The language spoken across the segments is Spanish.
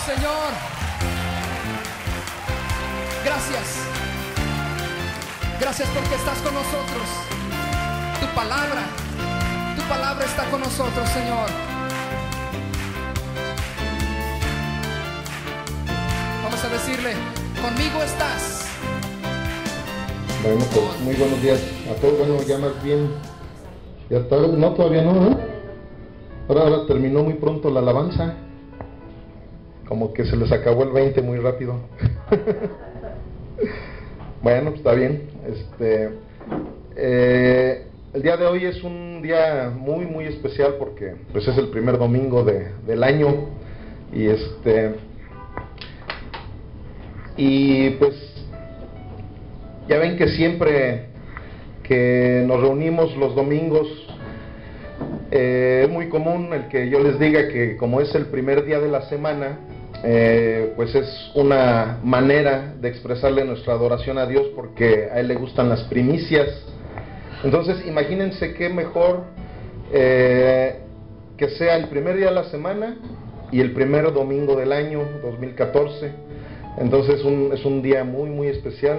Señor. Gracias. Gracias porque estás con nosotros. Tu palabra está con nosotros, Señor. Vamos a decirle, conmigo estás. Bueno, pues muy buenos días a todos. Bueno, ya más bien, ya tarde, no, todavía no, ¿no? Ahora terminó muy pronto la alabanza. Como que se les acabó el 20 muy rápido. Bueno, pues está bien. El día de hoy es un día muy muy especial porque pues es el primer domingo del año y pues ya ven que siempre que nos reunimos los domingos es muy común el que yo les diga que como es el primer día de la semana, pues es una manera de expresarle nuestra adoración a Dios porque a Él le gustan las primicias. Entonces imagínense qué mejor que sea el primer día de la semana y el primer domingo del año 2014. Entonces es un día muy muy especial.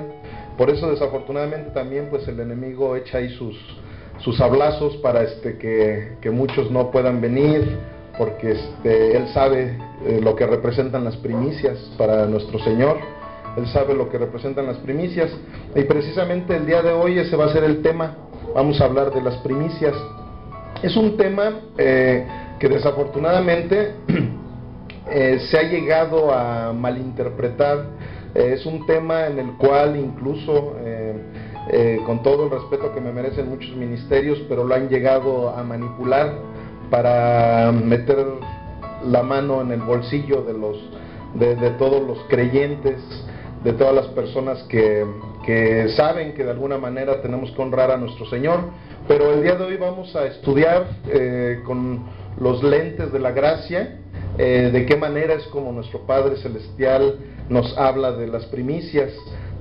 Por eso desafortunadamente también pues el enemigo echa ahí sus sablazos para que muchos no puedan venir, porque él sabe lo que representan las primicias para nuestro Señor. Él sabe lo que representan las primicias, y precisamente el día de hoy ese va a ser el tema. Vamos a hablar de las primicias. Es un tema que desafortunadamente se ha llegado a malinterpretar. Es un tema en el cual incluso con todo el respeto que me merecen muchos ministerios, pero lo han llegado a manipular para meter la mano en el bolsillo de todos los creyentes, de todas las personas que saben que de alguna manera tenemos que honrar a nuestro Señor. Pero el día de hoy vamos a estudiar con los lentes de la gracia de qué manera es como nuestro Padre Celestial nos habla de las primicias.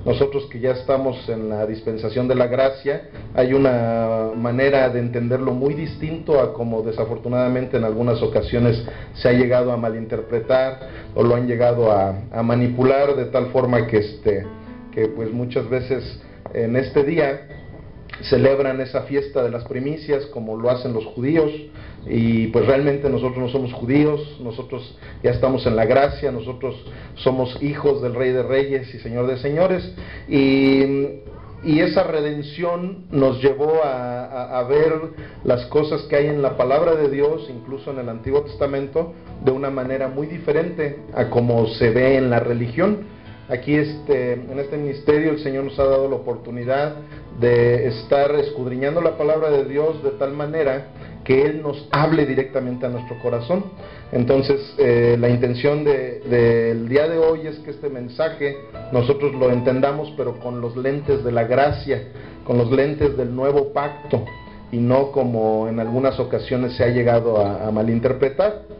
Nosotros que ya estamos en la dispensación de la gracia, hay una manera de entenderlo muy distinto a como desafortunadamente en algunas ocasiones se ha llegado a malinterpretar o lo han llegado a manipular, de tal forma que pues muchas veces en este día celebran esa fiesta de las primicias como lo hacen los judíos, y pues realmente nosotros no somos judíos, nosotros ya estamos en la gracia, nosotros somos hijos del Rey de Reyes y Señor de Señores, y esa redención nos llevó a ver las cosas que hay en la palabra de Dios, incluso en el Antiguo Testamento, de una manera muy diferente a como se ve en la religión. Aquí en este ministerio el Señor nos ha dado la oportunidad de estar escudriñando la palabra de Dios de tal manera que Él nos hable directamente a nuestro corazón. Entonces la intención del día de hoy es que este mensaje nosotros lo entendamos, pero con los lentes de la gracia, con los lentes del nuevo pacto, y no como en algunas ocasiones se ha llegado a malinterpretar.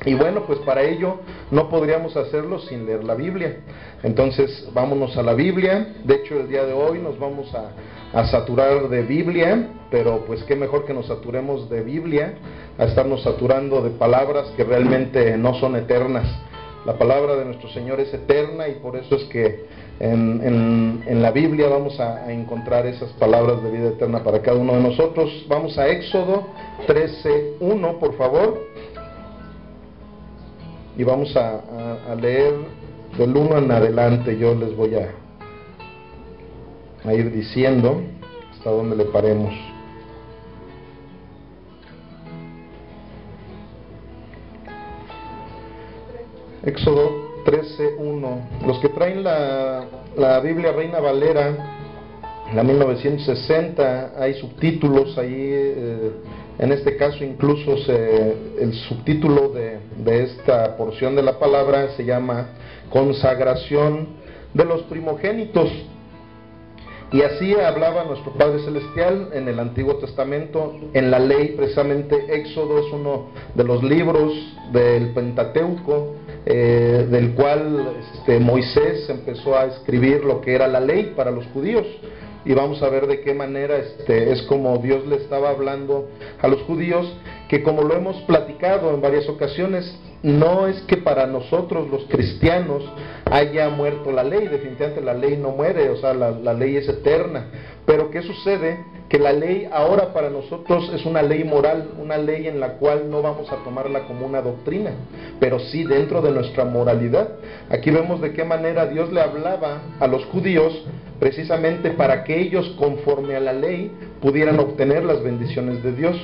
Y bueno, pues para ello no podríamos hacerlo sin leer la Biblia. Entonces vámonos a la Biblia. De hecho el día de hoy nos vamos a saturar de Biblia, pero pues qué mejor que nos saturemos de Biblia a estarnos saturando de palabras que realmente no son eternas. La palabra de nuestro Señor es eterna, y por eso es que en la Biblia vamos a encontrar esas palabras de vida eterna para cada uno de nosotros. Vamos a Éxodo 13:1, por favor. Y vamos a leer del 1 en adelante. Yo les voy a ir diciendo hasta donde le paremos. Éxodo 13:1. Los que traen la Biblia Reina Valera, la 1960, hay subtítulos ahí. En este caso incluso el subtítulo de esta porción de la palabra se llama Consagración de los primogénitos. Y así hablaba nuestro Padre Celestial en el Antiguo Testamento, en la ley. Precisamente Éxodo es uno de los libros del Pentateuco, del cual Moisés empezó a escribir lo que era la ley para los judíos. Y vamos a ver de qué manera es como Dios le estaba hablando a los judíos, que como lo hemos platicado en varias ocasiones, no es que para nosotros los cristianos haya muerto la ley. Definitivamente la ley no muere, o sea, la ley es eterna. Pero ¿qué sucede? Que la ley ahora para nosotros es una ley moral, una ley en la cual no vamos a tomarla como una doctrina, pero sí dentro de nuestra moralidad. Aquí vemos de qué manera Dios le hablaba a los judíos precisamente para que ellos, conforme a la ley, pudieran obtener las bendiciones de Dios.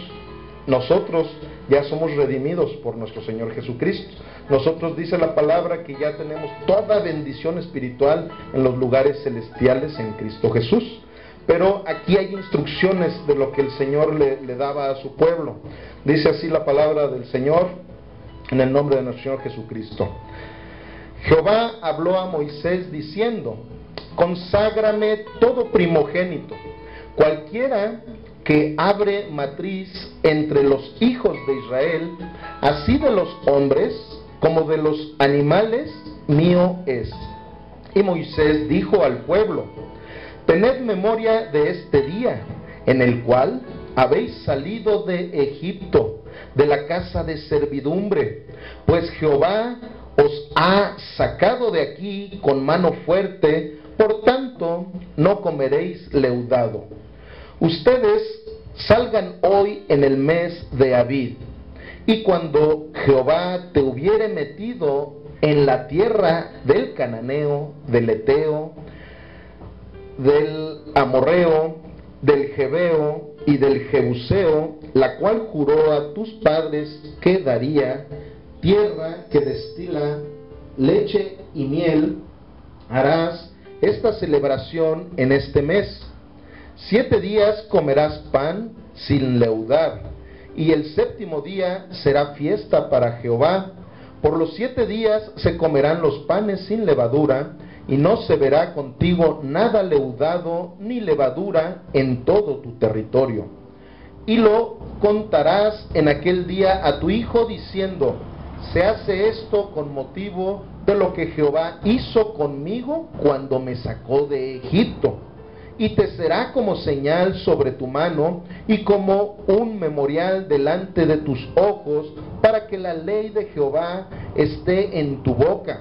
Nosotros ya somos redimidos por nuestro Señor Jesucristo. Nosotros, dice la palabra, que ya tenemos toda bendición espiritual en los lugares celestiales en Cristo Jesús. Pero aquí hay instrucciones de lo que el Señor le daba a su pueblo. Dice así la palabra del Señor en el nombre de nuestro Señor Jesucristo. Jehová habló a Moisés diciendo: conságrame todo primogénito, cualquiera que abre matriz entre los hijos de Israel, así de los hombres como de los animales, mío es. Y Moisés dijo al pueblo: tened memoria de este día, en el cual habéis salido de Egipto, de la casa de servidumbre, pues Jehová os ha sacado de aquí con mano fuerte, por tanto no comeréis leudado. Ustedes salgan hoy en el mes de Abib, y cuando Jehová te hubiere metido en la tierra del cananeo, del eteo, del amorreo, del jebeo y del jebuseo, la cual juró a tus padres que daría, tierra que destila leche y miel, harás esta celebración en este mes. 7 días comerás pan sin leudar, y el 7º día será fiesta para Jehová. Por los 7 días se comerán los panes sin levadura, y no se verá contigo nada leudado ni levadura en todo tu territorio. Y lo contarás en aquel día a tu hijo diciendo: se hace esto con motivo de lo que Jehová hizo conmigo cuando me sacó de Egipto. Y te será como señal sobre tu mano y como un memorial delante de tus ojos, para que la ley de Jehová esté en tu boca,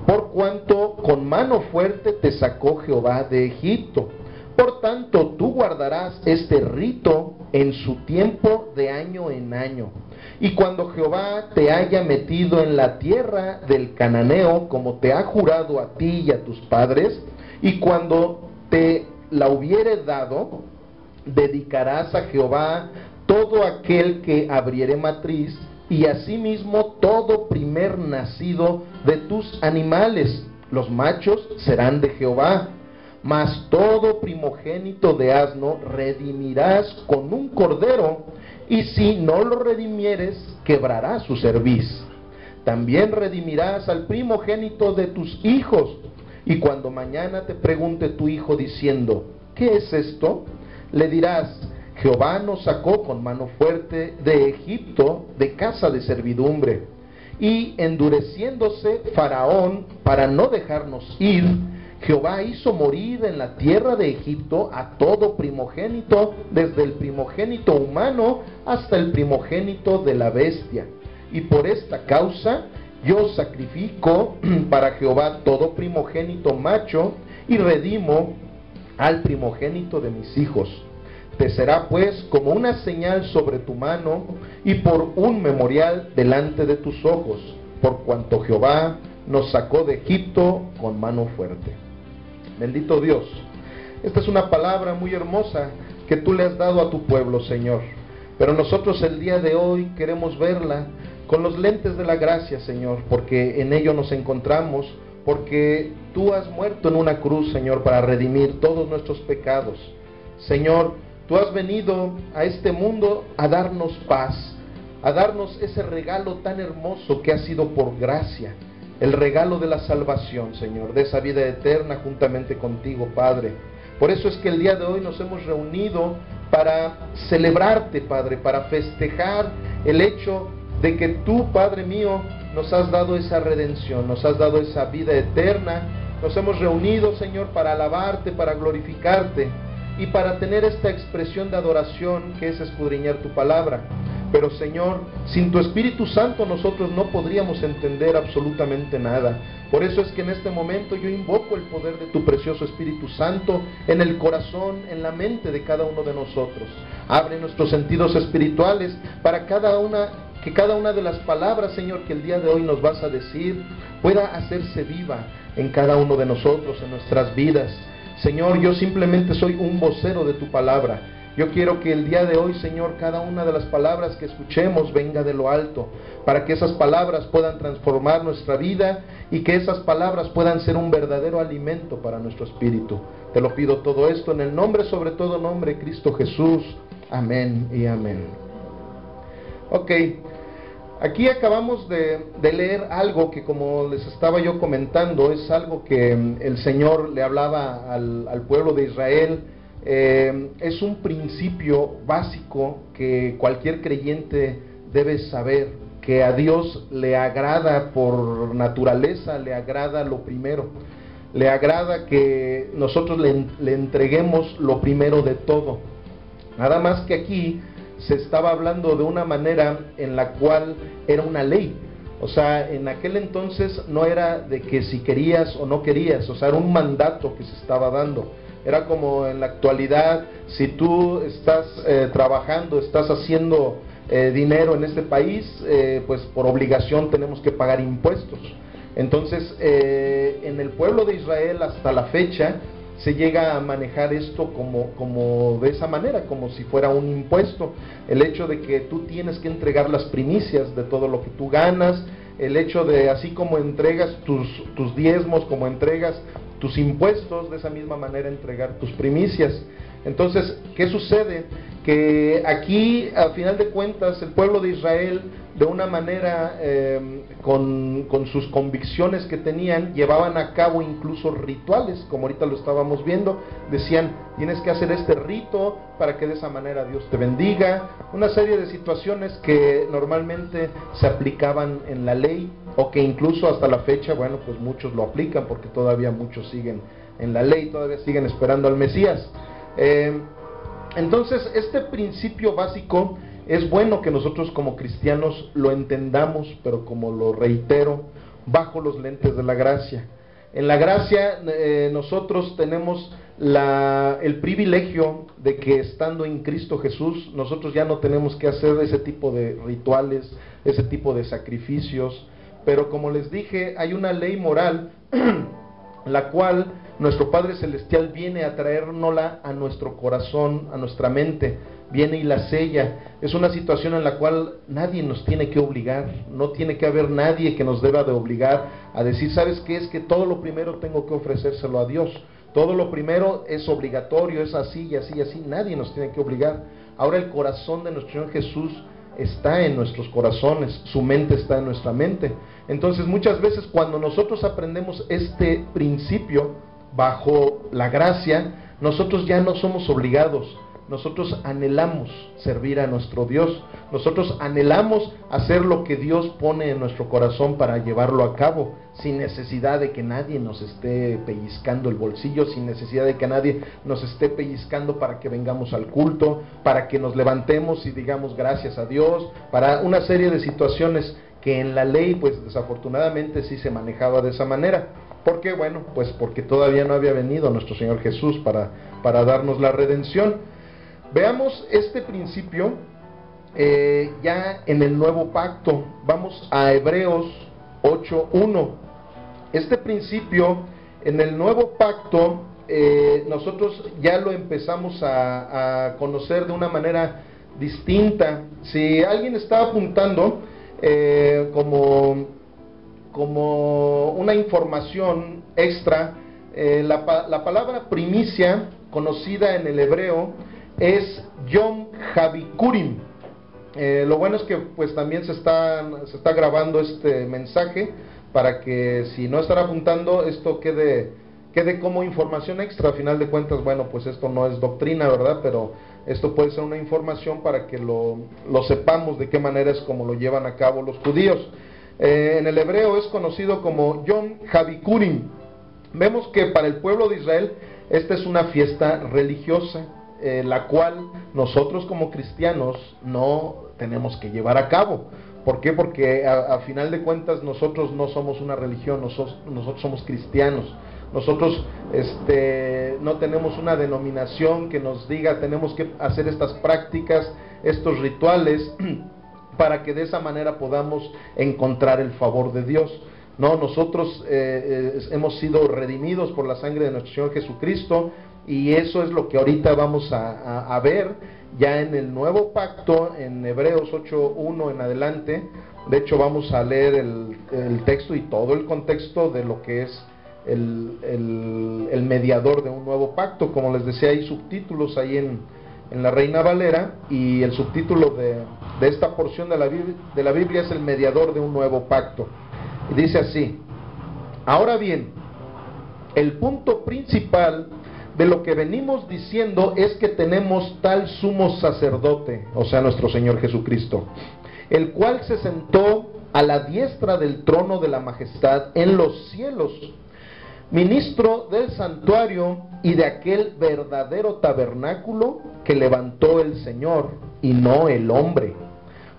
por cuanto con mano fuerte te sacó Jehová de Egipto. Por tanto, tú guardarás este rito en su tiempo de año en año. Y cuando Jehová te haya metido en la tierra del cananeo, como te ha jurado a ti y a tus padres, y cuando te la hubiere dado, dedicarás a Jehová todo aquel que abriere matriz, y asimismo todo primer nacido de tus animales. Los machos serán de Jehová. Mas todo primogénito de asno redimirás con un cordero, y si no lo redimieres, quebrará su cerviz. También redimirás al primogénito de tus hijos. Y cuando mañana te pregunte tu hijo diciendo: ¿qué es esto?, le dirás: Jehová nos sacó con mano fuerte de Egipto, de casa de servidumbre. Y endureciéndose Faraón para no dejarnos ir, Jehová hizo morir en la tierra de Egipto a todo primogénito, desde el primogénito humano hasta el primogénito de la bestia. Y por esta causa yo sacrifico para Jehová todo primogénito macho, y redimo al primogénito de mis hijos. Te será pues como una señal sobre tu mano y por un memorial delante de tus ojos, por cuanto Jehová nos sacó de Egipto con mano fuerte. Bendito Dios. Esta es una palabra muy hermosa que tú le has dado a tu pueblo, Señor. Pero nosotros el día de hoy queremos verla con los lentes de la gracia, Señor, porque en ello nos encontramos, porque tú has muerto en una cruz, Señor, para redimir todos nuestros pecados. Señor, tú has venido a este mundo a darnos paz, a darnos ese regalo tan hermoso que ha sido por gracia, el regalo de la salvación, Señor, de esa vida eterna juntamente contigo, Padre. Por eso es que el día de hoy nos hemos reunido para celebrarte, Padre, para festejar el hecho de que tú, Padre mío, nos has dado esa redención, nos has dado esa vida eterna. Nos hemos reunido, Señor, para alabarte, para glorificarte y para tener esta expresión de adoración que es escudriñar tu palabra. Pero Señor, sin tu Espíritu Santo nosotros no podríamos entender absolutamente nada. Por eso es que en este momento yo invoco el poder de tu precioso Espíritu Santo en el corazón, en la mente de cada uno de nosotros. Abre nuestros sentidos espirituales para que cada una de las palabras, Señor, que el día de hoy nos vas a decir, pueda hacerse viva en cada uno de nosotros, en nuestras vidas. Señor, yo simplemente soy un vocero de tu palabra. Yo quiero que el día de hoy, Señor, cada una de las palabras que escuchemos venga de lo alto, para que esas palabras puedan transformar nuestra vida y que esas palabras puedan ser un verdadero alimento para nuestro espíritu. Te lo pido todo esto en el nombre, sobre todo nombre, Cristo Jesús. Amén y amén. Ok, aquí acabamos de leer algo que, como les estaba yo comentando, es algo que el Señor le hablaba al pueblo de Israel. Es un principio básico que cualquier creyente debe saber, que a Dios le agrada por naturaleza, le agrada lo primero, le agrada que nosotros le entreguemos lo primero de todo. Nada más que aquí se estaba hablando de una manera en la cual era una ley. O sea, en aquel entonces no era de que si querías o no querías, o sea, era un mandato que se estaba dando. Era como en la actualidad, si tú estás trabajando, estás haciendo dinero en este país, pues por obligación tenemos que pagar impuestos. Entonces, en el pueblo de Israel hasta la fecha se llega a manejar esto como de esa manera, como si fuera un impuesto. El hecho de que tú tienes que entregar las primicias de todo lo que tú ganas, el hecho de, así como entregas tus diezmos, como entregas tus impuestos, de esa misma manera entregar tus primicias. Entonces, ¿qué sucede? Que aquí, al final de cuentas, el pueblo de Israel, de una manera, con sus convicciones que tenían, llevaban a cabo incluso rituales, como ahorita lo estábamos viendo. Decían, tienes que hacer este rito para que de esa manera Dios te bendiga. Una serie de situaciones que normalmente se aplicaban en la ley, o que incluso hasta la fecha, bueno, pues muchos lo aplican, porque todavía muchos siguen en la ley, todavía siguen esperando al Mesías. Entonces, este principio básico es bueno que nosotros como cristianos lo entendamos, pero como lo reitero, bajo los lentes de la gracia. En la gracia nosotros tenemos el privilegio de que, estando en Cristo Jesús, nosotros ya no tenemos que hacer ese tipo de rituales, ese tipo de sacrificios. Pero como les dije, hay una ley moral la cual nuestro Padre Celestial viene a traérnosla a nuestro corazón, a nuestra mente, viene y la sella. Es una situación en la cual nadie nos tiene que obligar, no tiene que haber nadie que nos deba de obligar a decir, ¿sabes qué? Es que todo lo primero tengo que ofrecérselo a Dios, todo lo primero es obligatorio, es así y así y así, nadie nos tiene que obligar. Ahora el corazón de nuestro Señor Jesús está en nuestros corazones, su mente está en nuestra mente. Entonces, muchas veces cuando nosotros aprendemos este principio bajo la gracia, nosotros ya no somos obligados, nosotros anhelamos servir a nuestro Dios, nosotros anhelamos hacer lo que Dios pone en nuestro corazón para llevarlo a cabo, sin necesidad de que nadie nos esté pellizcando el bolsillo, sin necesidad de que nadie nos esté pellizcando para que vengamos al culto, para que nos levantemos y digamos gracias a Dios, para una serie de situaciones que en la ley, pues desafortunadamente sí se manejaba de esa manera. ¿Por qué? Bueno, pues porque todavía no había venido nuestro Señor Jesús para darnos la redención. Veamos este principio ya en el nuevo pacto. Vamos a Hebreos 8:1. Este principio en el nuevo pacto nosotros ya lo empezamos a conocer de una manera distinta. Si alguien está apuntando como una información extra, la palabra primicia, conocida en el hebreo, es Yom Havikurim. Lo bueno es que pues también se está grabando este mensaje para que, si no están apuntando, esto quede como información extra. A final de cuentas, bueno, pues esto no es doctrina, ¿verdad? Pero esto puede ser una información para que lo sepamos de qué manera es como lo llevan a cabo los judíos. En el hebreo es conocido como Yom Havikurim. Vemos que para el pueblo de Israel esta es una fiesta religiosa, la cual nosotros como cristianos no tenemos que llevar a cabo. ¿Por qué? Porque a final de cuentas nosotros no somos una religión, nosotros somos cristianos. Nosotros no tenemos una denominación que nos diga tenemos que hacer estas prácticas, estos rituales, para que de esa manera podamos encontrar el favor de Dios. No, nosotros hemos sido redimidos por la sangre de nuestro Señor Jesucristo, y eso es lo que ahorita vamos a ver ya en el nuevo pacto, en Hebreos 8:1 en adelante. De hecho vamos a leer el texto y todo el contexto de lo que es el mediador de un nuevo pacto. Como les decía, hay subtítulos ahí en la Reina Valera, y el subtítulo de esta porción de la Biblia es el mediador de un nuevo pacto, y dice así: ahora bien, el punto principal de lo que venimos diciendo es que tenemos tal sumo sacerdote, o sea, nuestro Señor Jesucristo, el cual se sentó a la diestra del trono de la majestad en los cielos, ministro del santuario y de aquel verdadero tabernáculo que levantó el Señor y no el hombre.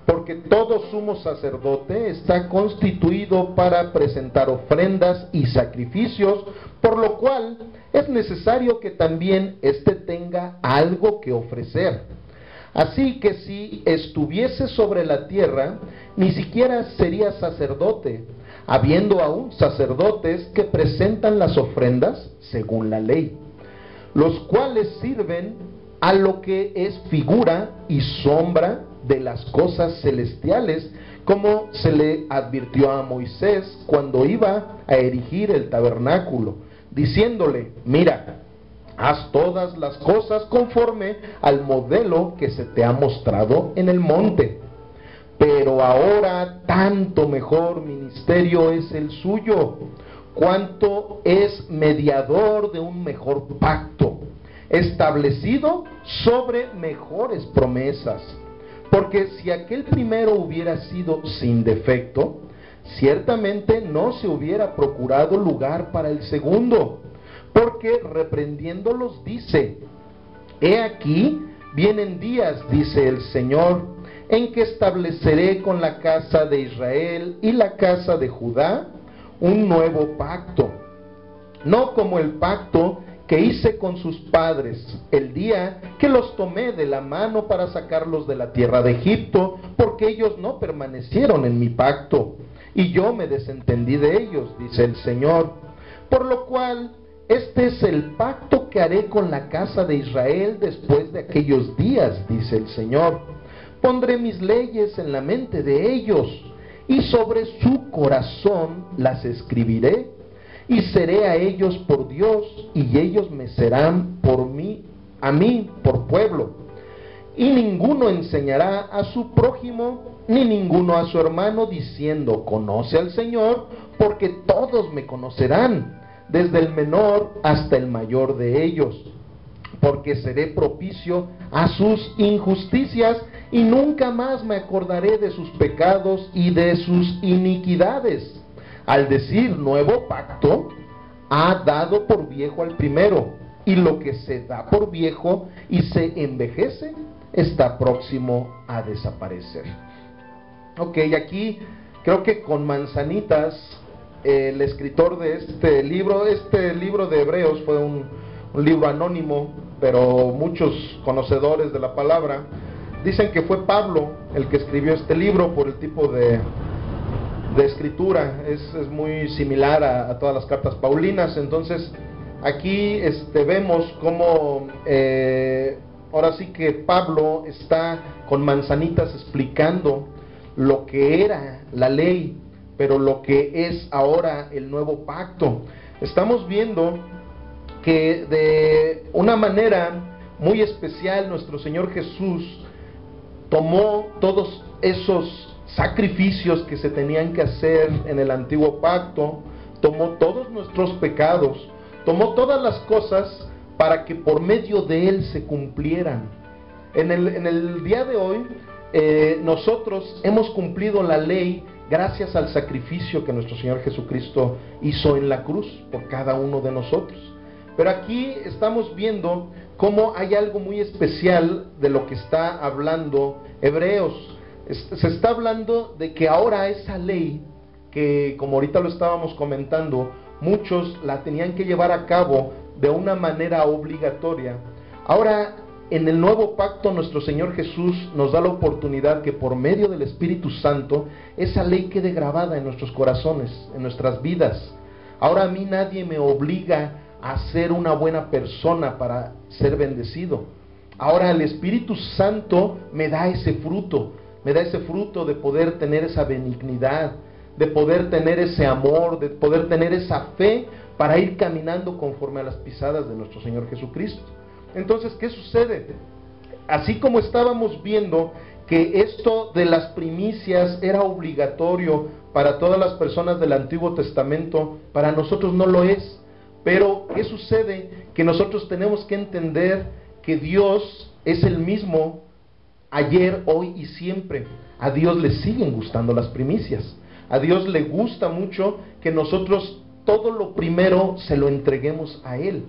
Porque todo sumo sacerdote está constituido para presentar ofrendas y sacrificios, por lo cual es necesario que también éste tenga algo que ofrecer. Así que si estuviese sobre la tierra, ni siquiera sería sacerdote, habiendo aún sacerdotes que presentan las ofrendas según la ley, los cuales sirven a lo que es figura y sombra de las cosas celestiales, como se le advirtió a Moisés cuando iba a erigir el tabernáculo, diciéndole: mira, haz todas las cosas conforme al modelo que se te ha mostrado en el monte. Pero ahora tanto mejor ministerio es el suyo, cuanto es mediador de un mejor pacto, establecido sobre mejores promesas. Porque si aquel primero hubiera sido sin defecto, ciertamente no se hubiera procurado lugar para el segundo, porque reprendiéndolos dice: he aquí, vienen días, dice el Señor, en que estableceré con la casa de Israel y la casa de Judá un nuevo pacto, no como el pacto que hice con sus padres el día que los tomé de la mano para sacarlos de la tierra de Egipto, porque ellos no permanecieron en mi pacto, y yo me desentendí de ellos, dice el Señor. Por lo cual, este es el pacto que haré con la casa de Israel después de aquellos días, dice el Señor. Pondré mis leyes en la mente de ellos, y sobre su corazón las escribiré, y seré a ellos por Dios, y ellos me serán a mí por pueblo. Y ninguno enseñará a su prójimo, ni ninguno a su hermano, diciendo: conoce al Señor, porque todos me conocerán, desde el menor hasta el mayor de ellos. Porque seré propicio a sus injusticias, y nunca más me acordaré de sus pecados y de sus iniquidades. Al decir nuevo pacto, ha dado por viejo al primero, y lo que se da por viejo y se envejece está próximo a desaparecer. Ok, aquí creo que con manzanitas el escritor de este libro de Hebreos fue un libro anónimo, pero muchos conocedores de la palabra dicen que fue Pablo el que escribió este libro por el tipo de escritura. Es muy similar a todas las cartas paulinas. Entonces aquí vemos cómo ahora sí que Pablo está con manzanitas explicando lo que era la ley, pero lo que es ahora el nuevo pacto. Estamos viendo que de una manera muy especial nuestro Señor Jesús tomó todos esos sacrificios que se tenían que hacer en el antiguo pacto, tomó todos nuestros pecados, tomó todas las cosas para que por medio de Él se cumplieran. En el día de hoy nosotros hemos cumplido la ley gracias al sacrificio que nuestro Señor Jesucristo hizo en la cruz por cada uno de nosotros. Pero aquí estamos viendo cómo hay algo muy especial de lo que está hablando Hebreos. Se está hablando de que ahora esa ley, que como ahorita lo estábamos comentando, muchos la tenían que llevar a cabo de una manera obligatoria. Ahora, en el nuevo pacto, nuestro Señor Jesús nos da la oportunidad que por medio del Espíritu Santo, esa ley quede grabada en nuestros corazones, en nuestras vidas. Ahora a mí nadie me obliga a ser una buena persona para ser bendecido. Ahora el Espíritu Santo me da ese fruto de poder tener esa benignidad, de poder tener ese amor, de poder tener esa fe para ir caminando conforme a las pisadas de nuestro Señor Jesucristo. Entonces, ¿qué sucede? Así como estábamos viendo que esto de las primicias era obligatorio para todas las personas del Antiguo Testamento, para nosotros no lo es. Pero, ¿qué sucede? Que nosotros tenemos que entender que Dios es el mismo ayer, hoy y siempre. A Dios le siguen gustando las primicias. A Dios le gusta mucho que nosotros todo lo primero se lo entreguemos a Él.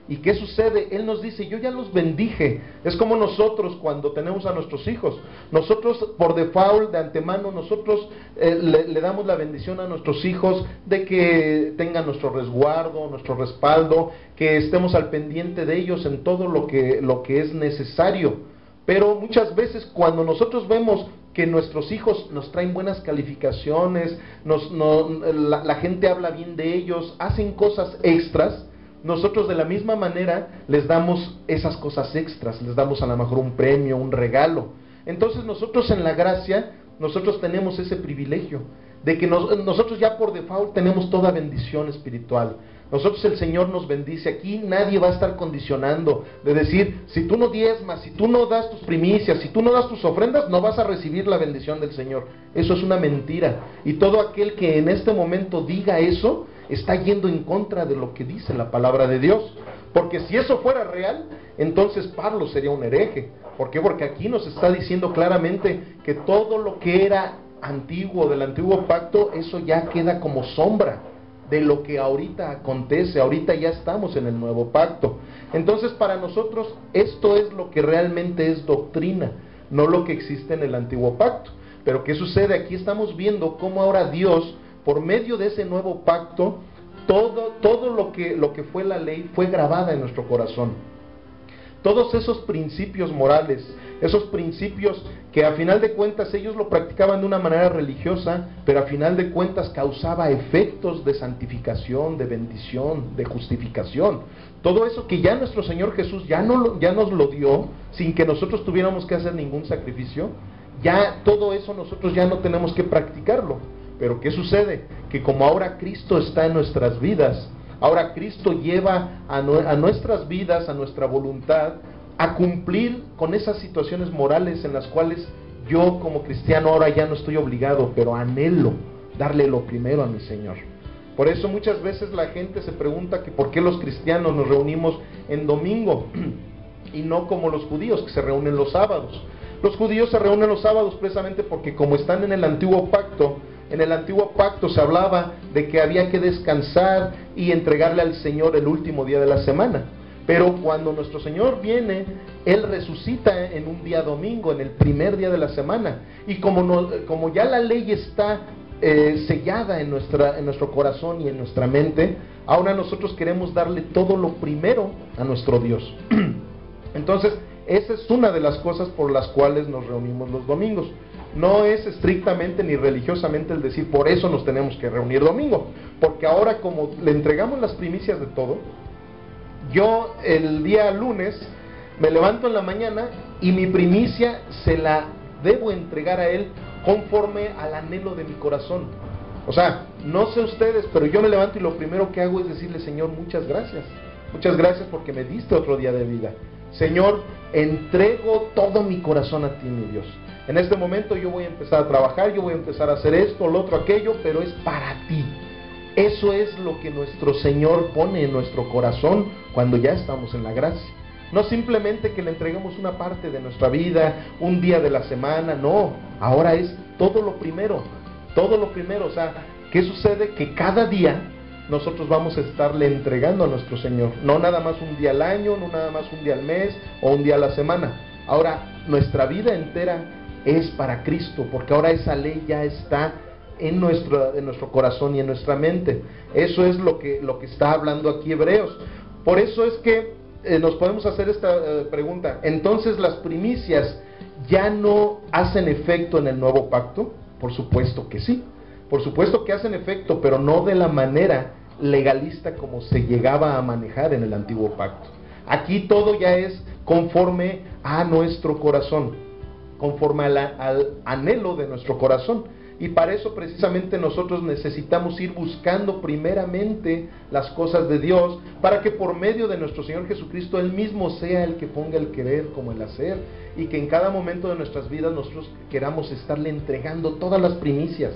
¿Y qué sucede? Él nos dice, yo ya los bendije. Es como nosotros cuando tenemos a nuestros hijos. Nosotros por default, de antemano, nosotros le damos la bendición a nuestros hijos de que tengan nuestro resguardo, nuestro respaldo, que estemos al pendiente de ellos en todo lo que es necesario. Pero muchas veces cuando nosotros vemos que nuestros hijos nos traen buenas calificaciones, la gente habla bien de ellos, hacen cosas extras, nosotros de la misma manera les damos esas cosas extras, les damos a lo mejor un premio, un regalo. Entonces nosotros en la gracia, nosotros tenemos ese privilegio de que nosotros ya por default tenemos toda bendición espiritual. Nosotros el Señor nos bendice. Aquí nadie va a estar condicionando de decir, si tú no diezmas, si tú no das tus primicias, si tú no das tus ofrendas, no vas a recibir la bendición del Señor. Eso es una mentira. Y todo aquel que en este momento diga eso, está yendo en contra de lo que dice la palabra de Dios. Porque si eso fuera real, entonces Pablo sería un hereje. ¿Por qué? Porque aquí nos está diciendo claramente que todo lo que era antiguo, del antiguo pacto, eso ya queda como sombra de lo que ahorita acontece. Ahorita ya estamos en el nuevo pacto. Entonces para nosotros esto es lo que realmente es doctrina, no lo que existe en el antiguo pacto. Pero ¿qué sucede? Aquí estamos viendo cómo ahora Dios, por medio de ese nuevo pacto, todo lo que fue la ley fue grabada en nuestro corazón. Todos esos principios morales, esos principios que a final de cuentas ellos lo practicaban de una manera religiosa, pero a final de cuentas causaba efectos de santificación, de bendición, de justificación. Todo eso que ya nuestro Señor Jesús ya nos lo dio, sin que nosotros tuviéramos que hacer ningún sacrificio, ya todo eso nosotros ya no tenemos que practicarlo. Pero ¿qué sucede? Que como ahora Cristo está en nuestras vidas, ahora Cristo lleva a nuestras vidas, a nuestra voluntad, a cumplir con esas situaciones morales en las cuales yo como cristiano ahora ya no estoy obligado, pero anhelo darle lo primero a mi Señor. Por eso muchas veces la gente se pregunta que por qué los cristianos nos reunimos en domingo y no como los judíos que se reúnen los sábados. Los judíos se reúnen los sábados precisamente porque como están en el antiguo pacto, se hablaba de que había que descansar y entregarle al Señor el último día de la semana. Pero cuando nuestro Señor viene, Él resucita en un día domingo, en el primer día de la semana. Y como ya la ley está sellada en nuestro corazón y en nuestra mente, ahora nosotros queremos darle todo lo primero a nuestro Dios. Entonces, esa es una de las cosas por las cuales nos reunimos los domingos. No es estrictamente ni religiosamente el decir, por eso nos tenemos que reunir domingo. Porque ahora como le entregamos las primicias de todo, yo el día lunes me levanto en la mañana y mi primicia se la debo entregar a Él conforme al anhelo de mi corazón. O sea, no sé ustedes, pero yo me levanto y lo primero que hago es decirle, Señor, muchas gracias. Muchas gracias porque me diste otro día de vida. Señor, entrego todo mi corazón a ti, mi Dios. En este momento yo voy a empezar a trabajar, yo voy a empezar a hacer esto, lo otro, aquello, pero es para ti. Eso es lo que nuestro Señor pone en nuestro corazón cuando ya estamos en la gracia. No simplemente que le entreguemos una parte de nuestra vida, un día de la semana, no. Ahora es todo lo primero, todo lo primero. O sea, ¿qué sucede? Que cada día nosotros vamos a estarle entregando a nuestro Señor. No nada más un día al año, no nada más un día al mes o un día a la semana. Ahora, nuestra vida entera es para Cristo, porque ahora esa ley ya está en nuestro corazón y en nuestra mente. Eso es lo que está hablando aquí Hebreos. Por eso es que nos podemos hacer esta pregunta: entonces, ¿las primicias ya no hacen efecto en el nuevo pacto? Por supuesto que sí, por supuesto que hacen efecto, pero no de la manera legalista como se llegaba a manejar en el antiguo pacto. Aquí todo ya es conforme a nuestro corazón, conforme al anhelo de nuestro corazón. Y para eso precisamente nosotros necesitamos ir buscando primeramente las cosas de Dios, para que por medio de nuestro Señor Jesucristo Él mismo sea el que ponga el querer como el hacer, y que en cada momento de nuestras vidas nosotros queramos estarle entregando todas las primicias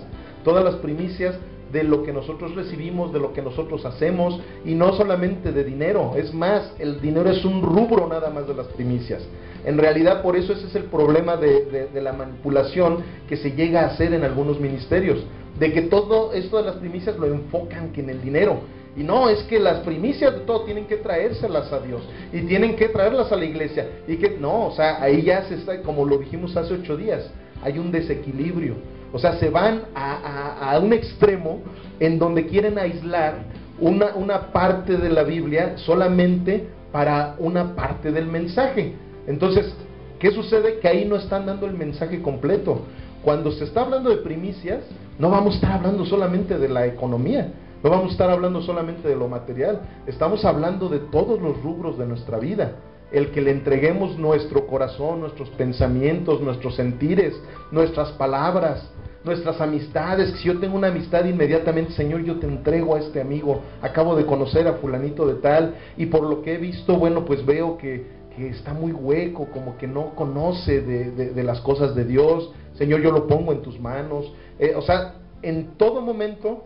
de lo que nosotros recibimos, de lo que nosotros hacemos, y no solamente de dinero. Es más, el dinero es un rubro nada más de las primicias. En realidad, por eso ese es el problema de la manipulación que se llega a hacer en algunos ministerios, de que todo esto de las primicias lo enfocan que en el dinero. Y no, es que las primicias de todo tienen que traérselas a Dios, y tienen que traerlas a la iglesia, y que no, o sea, ahí ya se está, como lo dijimos hace 8 días, hay un desequilibrio. O sea, se van a un extremo en donde quieren aislar una parte de la Biblia solamente para una parte del mensaje. Entonces, ¿qué sucede? Que ahí no están dando el mensaje completo. Cuando se está hablando de primicias, no vamos a estar hablando solamente de la economía, no vamos a estar hablando solamente de lo material, estamos hablando de todos los rubros de nuestra vida. El que le entreguemos nuestro corazón, nuestros pensamientos, nuestros sentires, nuestras palabras, nuestras amistades. Si yo tengo una amistad, inmediatamente, Señor, yo te entrego a este amigo, acabo de conocer a fulanito de tal, y por lo que he visto, bueno, pues veo que está muy hueco, como que no conoce de las cosas de Dios. Señor, yo lo pongo en tus manos. O sea, en todo momento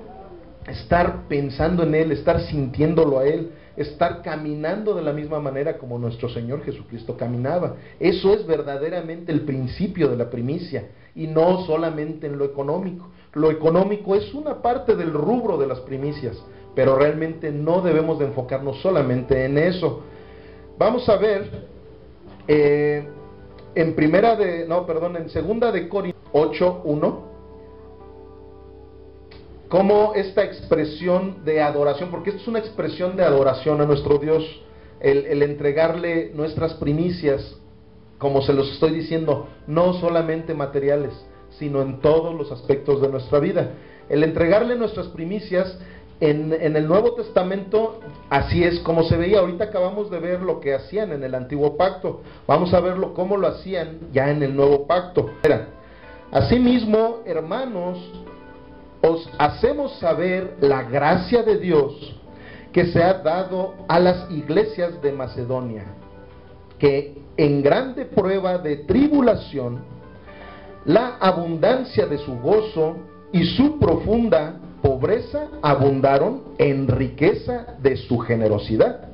estar pensando en Él, estar sintiéndolo a Él, estar caminando de la misma manera como nuestro Señor Jesucristo caminaba. Eso es verdaderamente el principio de la primicia, y no solamente en lo económico. Lo económico es una parte del rubro de las primicias, pero realmente no debemos de enfocarnos solamente en eso. Vamos a ver en segunda de Corintios 8:1, cómo esta expresión de adoración, porque esto es una expresión de adoración a nuestro Dios, el entregarle nuestras primicias, como se los estoy diciendo, no solamente materiales, sino en todos los aspectos de nuestra vida. El entregarle nuestras primicias en el Nuevo Testamento, así es como se veía. Ahorita acabamos de ver lo que hacían en el Antiguo Pacto, vamos a verlo cómo lo hacían ya en el Nuevo Pacto. Asimismo, hermanos, os hacemos saber la gracia de Dios que se ha dado a las iglesias de Macedonia, que en grande prueba de tribulación, la abundancia de su gozo y su profunda pobreza abundaron en riqueza de su generosidad.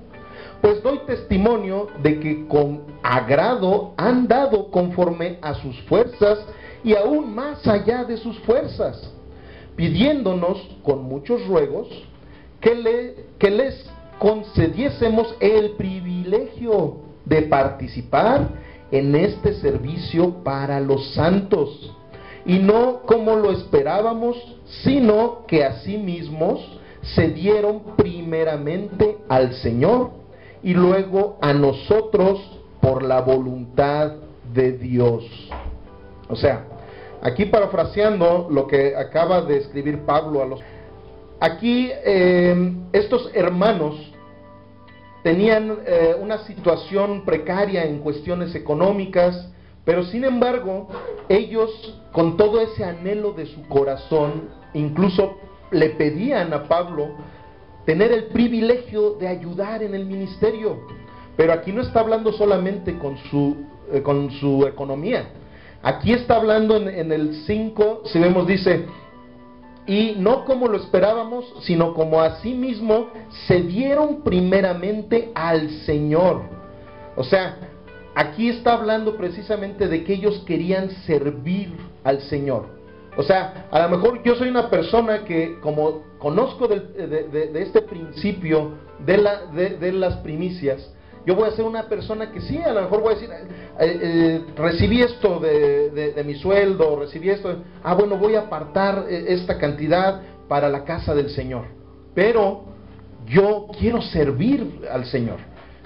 Pues doy testimonio de que con agrado han dado conforme a sus fuerzas, y aún más allá de sus fuerzas, pidiéndonos con muchos ruegos que les concediésemos el privilegio de participar en este servicio para los santos, y no como lo esperábamos, sino que asimismos se dieron primeramente al Señor y luego a nosotros por la voluntad de Dios. O sea, aquí parafraseando lo que acaba de escribir Pablo a los... Aquí estos hermanos tenían una situación precaria en cuestiones económicas, pero sin embargo, ellos, con todo ese anhelo de su corazón, incluso le pedían a Pablo tener el privilegio de ayudar en el ministerio. Pero aquí no está hablando solamente con su economía. Aquí está hablando en el 5, si vemos, dice: y no como lo esperábamos, sino como asimismo se dieron primeramente al Señor. O sea, aquí está hablando precisamente de que ellos querían servir al Señor. O sea, a lo mejor yo soy una persona que, como conozco de este principio de las primicias, yo voy a ser una persona que sí, a lo mejor voy a decir, recibí esto de mi sueldo, recibí esto, bueno, voy a apartar esta cantidad para la casa del Señor, pero yo quiero servir al Señor.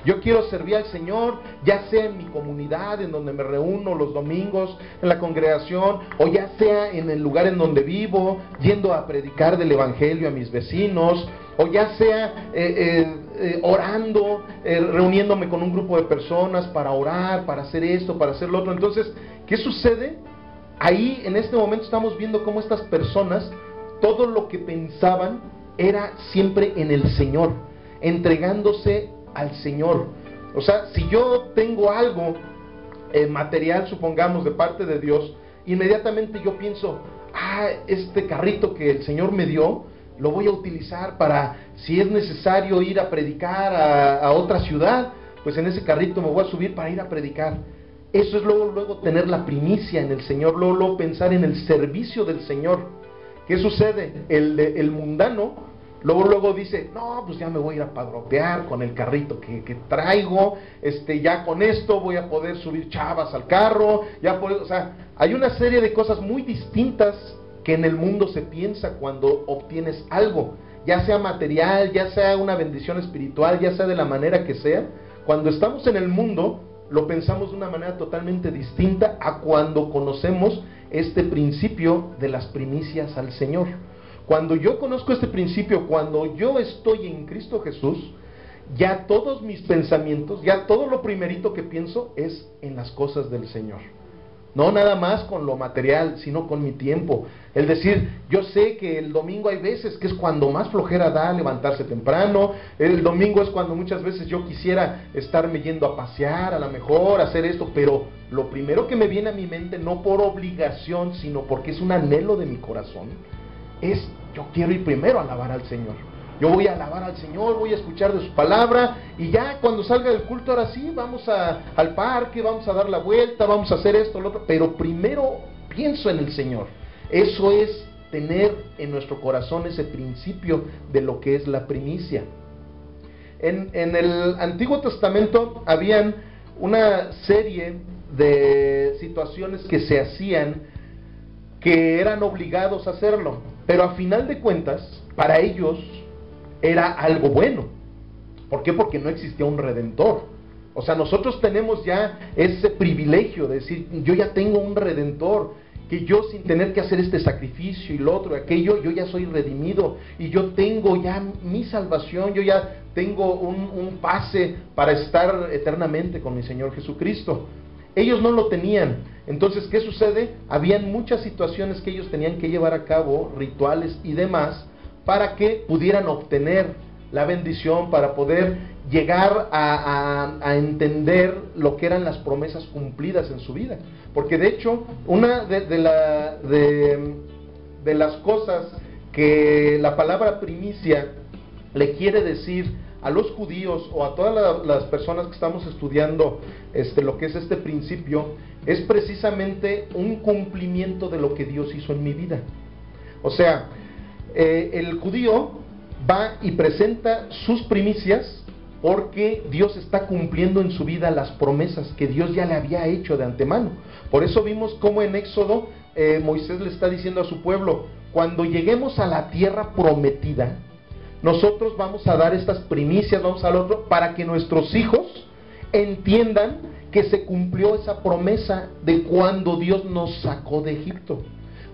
Yo quiero servir al Señor, ya sea en mi comunidad, en donde me reúno los domingos, en la congregación, o ya sea en el lugar en donde vivo, yendo a predicar del Evangelio a mis vecinos, o ya sea orando, reuniéndome con un grupo de personas para orar, para hacer esto, para hacer lo otro. Entonces, ¿qué sucede? Ahí, en este momento, estamos viendo cómo estas personas, todo lo que pensaban era siempre en el Señor, entregándose al Señor. O sea, si yo tengo algo material, supongamos, de parte de Dios, inmediatamente yo pienso, este carrito que el Señor me dio, lo voy a utilizar para, si es necesario ir a predicar a otra ciudad, pues en ese carrito me voy a subir para ir a predicar. Eso es luego tener la primicia en el Señor, luego pensar en el servicio del Señor. ¿Qué sucede? El mundano luego dice, no, pues ya me voy a ir a padrotear con el carrito que traigo, ya con esto voy a poder subir chavas al carro, o sea, hay una serie de cosas muy distintas que en el mundo se piensa cuando obtienes algo, ya sea material, ya sea una bendición espiritual, ya sea de la manera que sea. Cuando estamos en el mundo, lo pensamos de una manera totalmente distinta a cuando conocemos este principio de las primicias al Señor. Cuando yo conozco este principio, cuando yo estoy en Cristo Jesús, ya todos mis pensamientos, ya todo lo primerito que pienso es en las cosas del Señor. No nada más con lo material, sino con mi tiempo. Es decir, yo sé que el domingo hay veces que es cuando más flojera da levantarse temprano. El domingo es cuando muchas veces yo quisiera estarme yendo a pasear, a lo mejor hacer esto, pero lo primero que me viene a mi mente, no por obligación, sino porque es un anhelo de mi corazón, yo quiero ir primero a alabar al Señor. Yo voy a alabar al Señor, voy a escuchar de su palabra, y ya cuando salga del culto, ahora sí, vamos al parque, vamos a dar la vuelta, vamos a hacer esto, lo otro, pero primero pienso en el Señor. Eso es tener en nuestro corazón ese principio de lo que es la primicia. En el Antiguo Testamento habían una serie de situaciones que se hacían, que eran obligados a hacerlo, pero a final de cuentas, para ellos era algo bueno. ¿Por qué? Porque no existía un redentor. O sea, nosotros tenemos ya ese privilegio de decir, yo ya tengo un redentor, que yo sin tener que hacer este sacrificio y lo otro, aquello, yo ya soy redimido, y yo tengo ya mi salvación, yo ya tengo un pase para estar eternamente con mi Señor Jesucristo. Ellos no lo tenían. Entonces, ¿qué sucede? Habían muchas situaciones que ellos tenían que llevar a cabo, rituales y demás, para que pudieran obtener la bendición, para poder llegar a entender lo que eran las promesas cumplidas en su vida. Porque de hecho, una de las cosas que la palabra primicia le quiere decir a los judíos o a todas las personas que estamos estudiando lo que es este principio, es precisamente un cumplimiento de lo que Dios hizo en mi vida. O sea, el judío va y presenta sus primicias porque Dios está cumpliendo en su vida las promesas que Dios ya le había hecho de antemano. Por eso vimos cómo en Éxodo Moisés le está diciendo a su pueblo, cuando lleguemos a la tierra prometida, nosotros vamos a dar estas primicias, vamos al otro, para que nuestros hijos entiendan que se cumplió esa promesa de cuando Dios nos sacó de Egipto.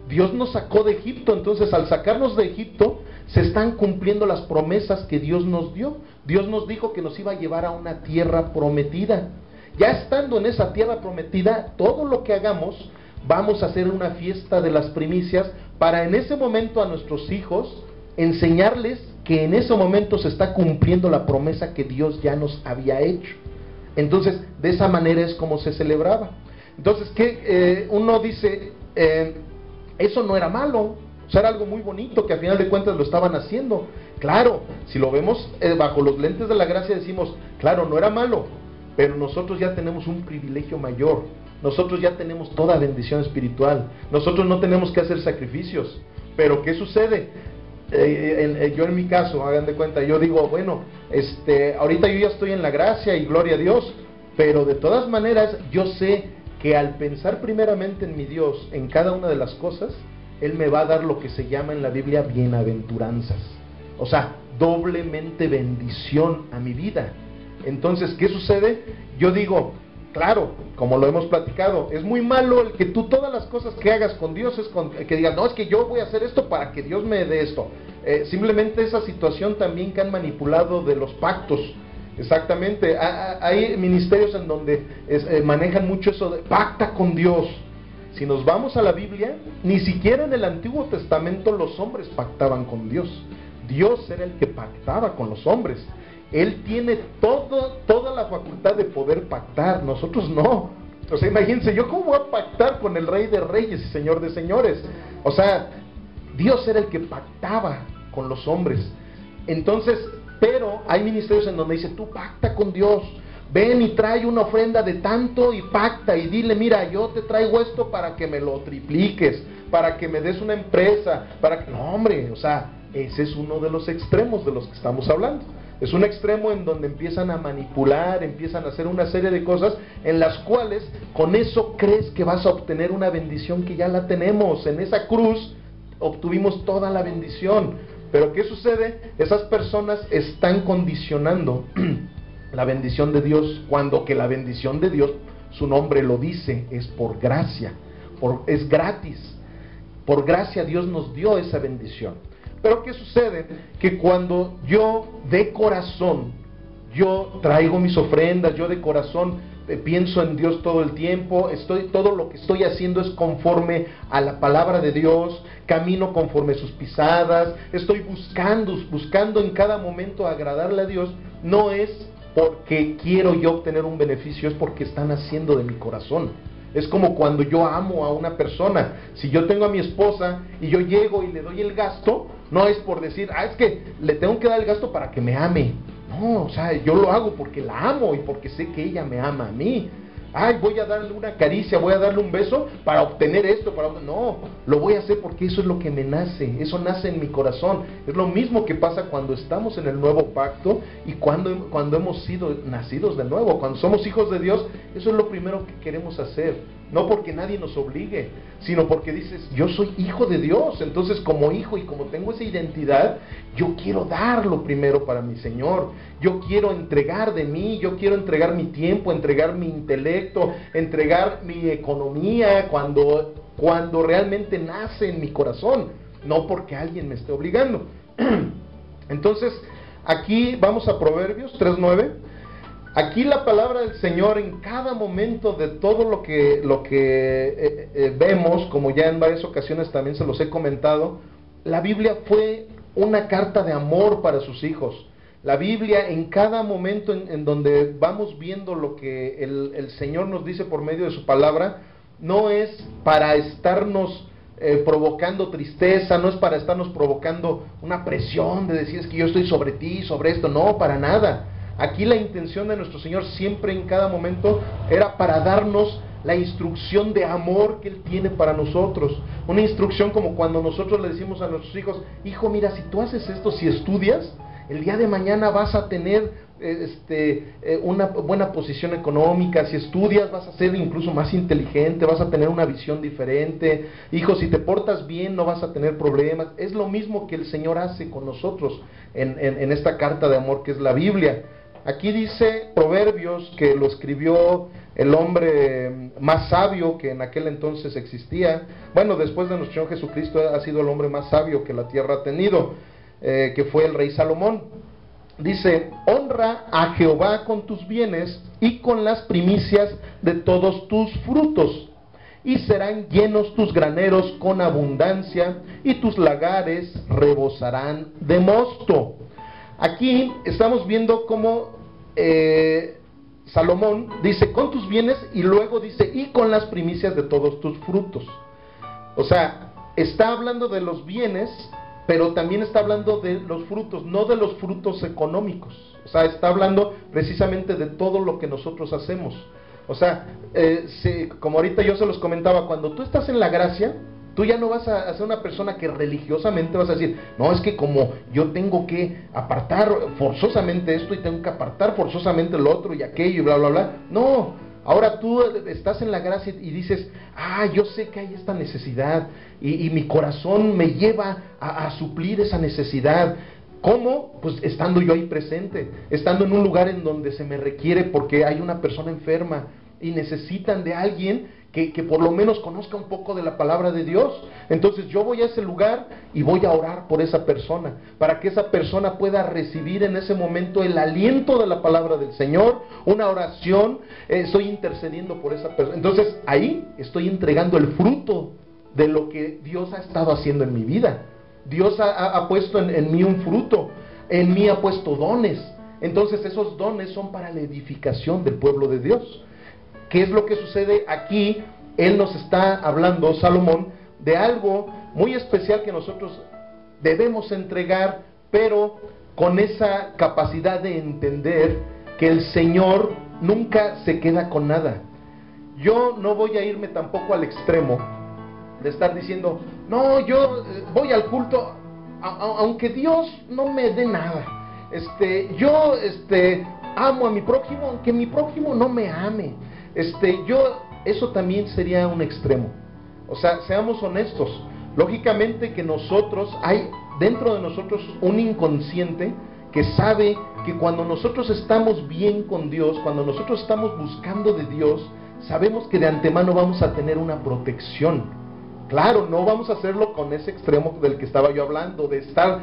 Dios nos sacó de Egipto, entonces al sacarnos de Egipto se están cumpliendo las promesas que Dios nos dio. Dios nos dijo que nos iba a llevar a una tierra prometida. Ya estando en esa tierra prometida, todo lo que hagamos, vamos a hacer una fiesta de las primicias para en ese momento a nuestros hijos enseñarles que en ese momento se está cumpliendo la promesa que Dios ya nos había hecho. Entonces, de esa manera es como se celebraba. Entonces, uno dice, eso no era malo, o sea, era algo muy bonito que a final de cuentas lo estaban haciendo. Claro, si lo vemos bajo los lentes de la gracia decimos, claro, no era malo, pero nosotros ya tenemos un privilegio mayor. Nosotros ya tenemos toda bendición espiritual. Nosotros no tenemos que hacer sacrificios. Pero ¿qué sucede? yo en mi caso, hagan de cuenta, yo digo, bueno, ahorita yo ya estoy en la gracia y gloria a Dios, pero de todas maneras yo sé que al pensar primeramente en mi Dios, en cada una de las cosas, Él me va a dar lo que se llama en la Biblia bienaventuranzas, o sea, doblemente bendición a mi vida. Entonces, ¿qué sucede? Yo digo, claro, como lo hemos platicado, es muy malo el que tú todas las cosas que hagas con Dios que digas, no, es que yo voy a hacer esto para que Dios me dé esto. Simplemente esa situación también que han manipulado de los pactos. Exactamente, hay ministerios en donde manejan mucho eso de pacta con Dios. Si nos vamos a la Biblia, ni siquiera en el Antiguo Testamento los hombres pactaban con Dios. Dios era el que pactaba con los hombres. Él tiene toda la facultad de poder pactar, nosotros no. O sea, imagínense, ¿yo cómo voy a pactar con el Rey de Reyes y Señor de Señores? O sea, Dios era el que pactaba con los hombres. Entonces, pero hay ministerios en donde dice, tú pacta con Dios, ven y trae una ofrenda de tanto y pacta y dile, mira, yo te traigo esto para que me lo tripliques, para que me des una empresa, para que... No, hombre, o sea, ese es uno de los extremos de los que estamos hablando. Es un extremo en donde empiezan a manipular, empiezan a hacer una serie de cosas en las cuales con eso crees que vas a obtener una bendición que ya la tenemos. En esa cruz obtuvimos toda la bendición. Pero ¿qué sucede? Esas personas están condicionando la bendición de Dios, cuando que la bendición de Dios, su nombre lo dice, es por gracia, es gratis. Por gracia Dios nos dio esa bendición. Pero ¿qué sucede? Que cuando yo de corazón, yo traigo mis ofrendas, yo de corazón pienso en Dios todo el tiempo, todo lo que estoy haciendo es conforme a la palabra de Dios, camino conforme sus pisadas, estoy buscando en cada momento agradarle a Dios, no es porque quiero yo obtener un beneficio, es porque están haciendo de mi corazón. Es como cuando yo amo a una persona. Si yo tengo a mi esposa y yo llego y le doy el gasto, no es por decir, es que le tengo que dar el gasto para que me ame. No, o sea, yo lo hago porque la amo y porque sé que ella me ama a mí. Voy a darle una caricia, voy a darle un beso para obtener esto, no, lo voy a hacer porque eso es lo que me nace, eso nace en mi corazón. Es lo mismo que pasa cuando estamos en el nuevo pacto y cuando hemos sido nacidos de nuevo, cuando somos hijos de Dios, eso es lo primero que queremos hacer. No porque nadie nos obligue, sino porque dices, yo soy hijo de Dios, entonces como hijo y como tengo esa identidad, yo quiero dar lo primero para mi Señor, yo quiero entregar de mí, yo quiero entregar mi tiempo, entregar mi intelecto, entregar mi economía cuando realmente nace en mi corazón, no porque alguien me esté obligando. Entonces, aquí vamos a Proverbios 3:9. Aquí la palabra del Señor en cada momento de todo lo que vemos, como ya en varias ocasiones también se los he comentado, la Biblia fue una carta de amor para sus hijos. La Biblia en cada momento en donde vamos viendo lo que el Señor nos dice por medio de su palabra, no es para estarnos provocando tristeza, no es para estarnos provocando una presión de decir es que yo estoy sobre ti, sobre esto, no, para nada. Aquí la intención de nuestro Señor siempre en cada momento era para darnos la instrucción de amor que Él tiene para nosotros. Una instrucción como cuando nosotros le decimos a nuestros hijos, hijo, mira, si tú haces esto, si estudias, el día de mañana vas a tener una buena posición económica, si estudias vas a ser incluso más inteligente, vas a tener una visión diferente, hijo, si te portas bien no vas a tener problemas. Es lo mismo que el Señor hace con nosotros en esta carta de amor que es la Biblia. Aquí dice Proverbios que lo escribió el hombre más sabio que en aquel entonces existía. Bueno, después de nuestro Señor Jesucristo ha sido el hombre más sabio que la tierra ha tenido, que fue el rey Salomón. Dice, honra a Jehová con tus bienes y con las primicias de todos tus frutos, y serán llenos tus graneros con abundancia, y tus lagares rebosarán de mosto. Aquí estamos viendo cómo Salomón dice con tus bienes y luego dice y con las primicias de todos tus frutos. O sea, está hablando de los bienes, pero también está hablando de los frutos, no de los frutos económicos. O sea, está hablando precisamente de todo lo que nosotros hacemos. O sea, como ahorita yo se los comentaba, cuando tú estás en la gracia, Tú ya no vas a ser una persona que religiosamente vas a decir, no, es que como yo tengo que apartar forzosamente esto y tengo que apartar forzosamente lo otro y aquello y bla, bla, bla. No, ahora tú estás en la gracia y dices, yo sé que hay esta necesidad y mi corazón me lleva a suplir esa necesidad. ¿Cómo? Pues estando yo ahí presente, estando en un lugar en donde se me requiere porque hay una persona enferma y necesitan de alguien que por lo menos conozca un poco de la palabra de Dios. Entonces yo voy a ese lugar y voy a orar por esa persona, para que esa persona pueda recibir en ese momento el aliento de la palabra del Señor, una oración, estoy intercediendo por esa persona. Entonces ahí estoy entregando el fruto de lo que Dios ha estado haciendo en mi vida. Dios ha puesto en mí un fruto, en mí ha puesto dones. Entonces esos dones son para la edificación del pueblo de Dios. ¿Qué es lo que sucede aquí? Él nos está hablando, Salomón, de algo muy especial que nosotros debemos entregar, pero con esa capacidad de entender que el Señor nunca se queda con nada. Yo no voy a irme tampoco al extremo de estar diciendo, no, yo voy al culto aunque Dios no me dé nada. Yo amo a mi prójimo aunque mi prójimo no me ame. Eso también sería un extremo. O sea, seamos honestos. Lógicamente que hay dentro de nosotros un inconsciente que sabe que cuando nosotros estamos bien con Dios, cuando nosotros estamos buscando de Dios, sabemos que de antemano vamos a tener una protección. Claro, no vamos a hacerlo con ese extremo del que estaba yo hablando, de estar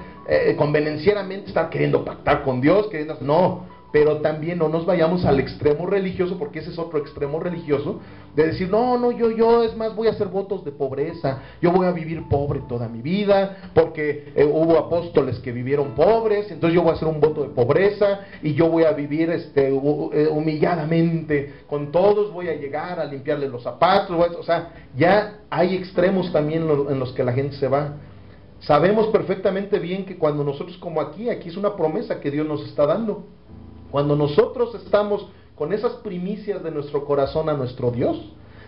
convenencieramente, estar queriendo pactar con Dios, no. Pero también no nos vayamos al extremo religioso, porque ese es otro extremo religioso, de decir, no, yo es más, voy a hacer votos de pobreza, yo voy a vivir pobre toda mi vida, porque hubo apóstoles que vivieron pobres, entonces yo voy a hacer un voto de pobreza, y yo voy a vivir humilladamente con todos, voy a llegar a limpiarles los zapatos, o sea, ya hay extremos también en los que la gente se va. Sabemos perfectamente bien que cuando nosotros, como aquí es una promesa que Dios nos está dando. Cuando nosotros estamos con esas primicias de nuestro corazón a nuestro Dios,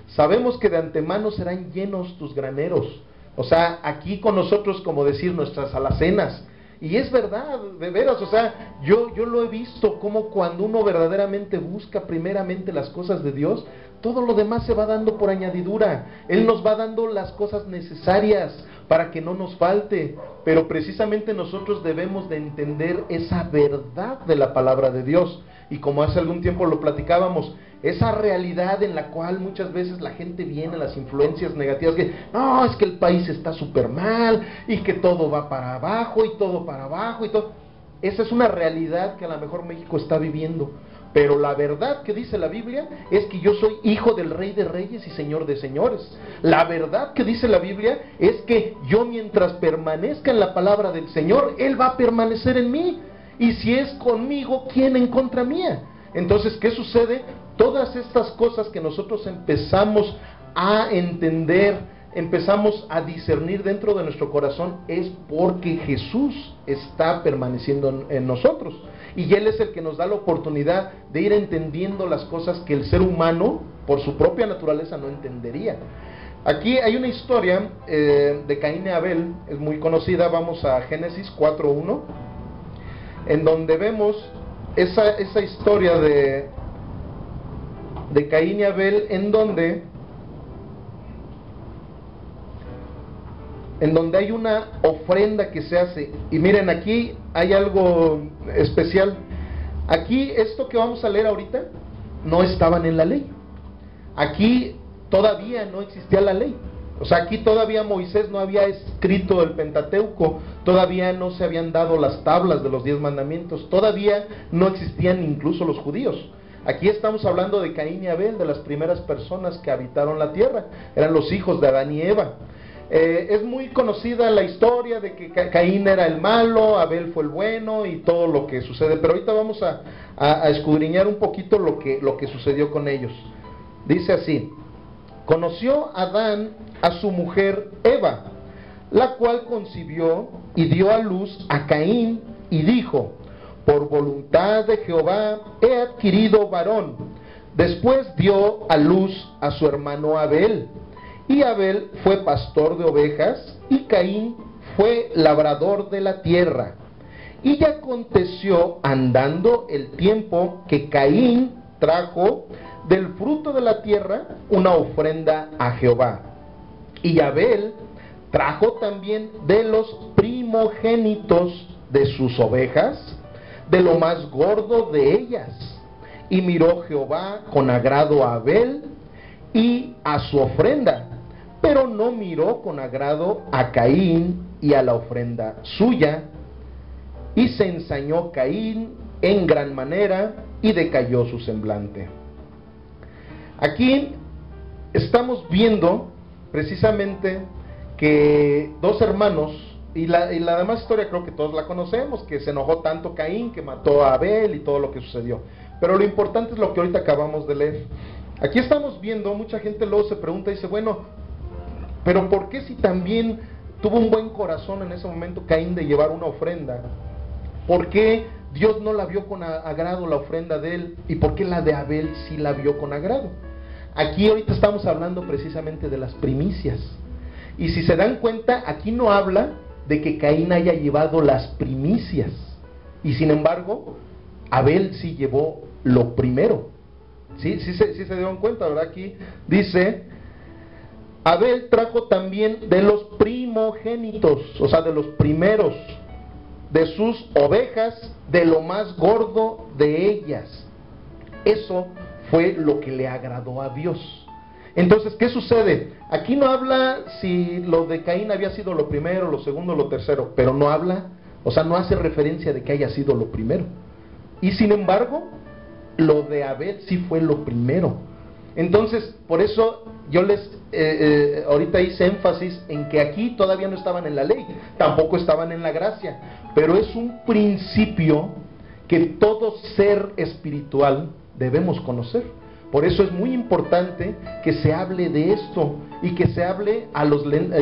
sabemos que de antemano serán llenos tus graneros. O sea, aquí con nosotros, como decir, nuestras alacenas. Y es verdad, de veras, o sea, yo lo he visto como cuando uno verdaderamente busca primeramente las cosas de Dios, todo lo demás se va dando por añadidura. Él nos va dando las cosas necesarias para que no nos falte, pero precisamente nosotros debemos de entender esa verdad de la palabra de Dios. Y como hace algún tiempo lo platicábamos, esa realidad en la cual muchas veces la gente viene, las influencias negativas, que no, es que el país está súper mal, y que todo va para abajo, y todo para abajo, y todo. Esa es una realidad que a lo mejor México está viviendo. Pero la verdad que dice la Biblia es que yo soy hijo del Rey de Reyes y Señor de Señores. La verdad que dice la Biblia es que yo, mientras permanezca en la palabra del Señor, Él va a permanecer en mí. Y si es conmigo, ¿quién en contra mía? Entonces, ¿qué sucede? Todas estas cosas que nosotros empezamos a entender, empezamos a discernir dentro de nuestro corazón, es porque Jesús está permaneciendo en nosotros. Y Él es el que nos da la oportunidad de ir entendiendo las cosas que el ser humano, por su propia naturaleza, no entendería. Aquí hay una historia de Caín y Abel, es muy conocida. Vamos a Génesis 4:1, en donde vemos esa historia de Caín y Abel, en donde hay una ofrenda que se hace. Y miren, aquí hay algo especial. Aquí, esto que vamos a leer ahorita, no estaban en la ley. Aquí todavía no existía la ley. O sea, aquí todavía Moisés no había escrito el Pentateuco, todavía no se habían dado las tablas de los 10 mandamientos, todavía no existían incluso los judíos. Aquí estamos hablando de Caín y Abel, de las primeras personas que habitaron la tierra, eran los hijos de Adán y Eva. Es muy conocida la historia de que Caín era el malo, Abel fue el bueno y todo lo que sucede, pero ahorita vamos a escudriñar un poquito lo que sucedió con ellos. Dice así: conoció Adán a su mujer Eva, la cual concibió y dio a luz a Caín, y dijo: por voluntad de Jehová he adquirido varón. Después dio a luz a su hermano Abel, y Abel fue pastor de ovejas, y Caín fue labrador de la tierra. Y ya aconteció andando el tiempo que Caín trajo del fruto de la tierra una ofrenda a Jehová. Y Abel trajo también de los primogénitos de sus ovejas, de lo más gordo de ellas. Y miró Jehová con agrado a Abel y a su ofrenda, pero no miró con agrado a Caín y a la ofrenda suya. Y se ensañó Caín en gran manera y decayó su semblante. Aquí estamos viendo precisamente que dos hermanos, y la demás historia creo que todos la conocemos, que se enojó tanto Caín que mató a Abel y todo lo que sucedió. Pero lo importante es lo que ahorita acabamos de leer. Aquí estamos viendo, mucha gente luego se pregunta y dice, bueno, pero ¿por qué si también tuvo un buen corazón en ese momento Caín de llevar una ofrenda? ¿Por qué Dios no la vio con agrado la ofrenda de él? ¿Y por qué la de Abel sí la vio con agrado? Aquí ahorita estamos hablando precisamente de las primicias. Y si se dan cuenta, aquí no habla de que Caín haya llevado las primicias. Y sin embargo, Abel sí llevó lo primero. Sí se dieron cuenta, ¿verdad? Aquí dice, Abel trajo también de los primogénitos, o sea, de los primeros, de sus ovejas, de lo más gordo de ellas. Eso fue lo que le agradó a Dios. Entonces, ¿qué sucede? Aquí no habla si lo de Caín había sido lo primero, lo segundo, lo tercero, pero no habla, o sea, no hace referencia de que haya sido lo primero. Y sin embargo, lo de Abel sí fue lo primero. Entonces, por eso yo les ahorita hice énfasis en que aquí todavía no estaban en la ley, tampoco estaban en la gracia, pero es un principio que todo ser espiritual debemos conocer. Por eso es muy importante que se hable de esto y que se hable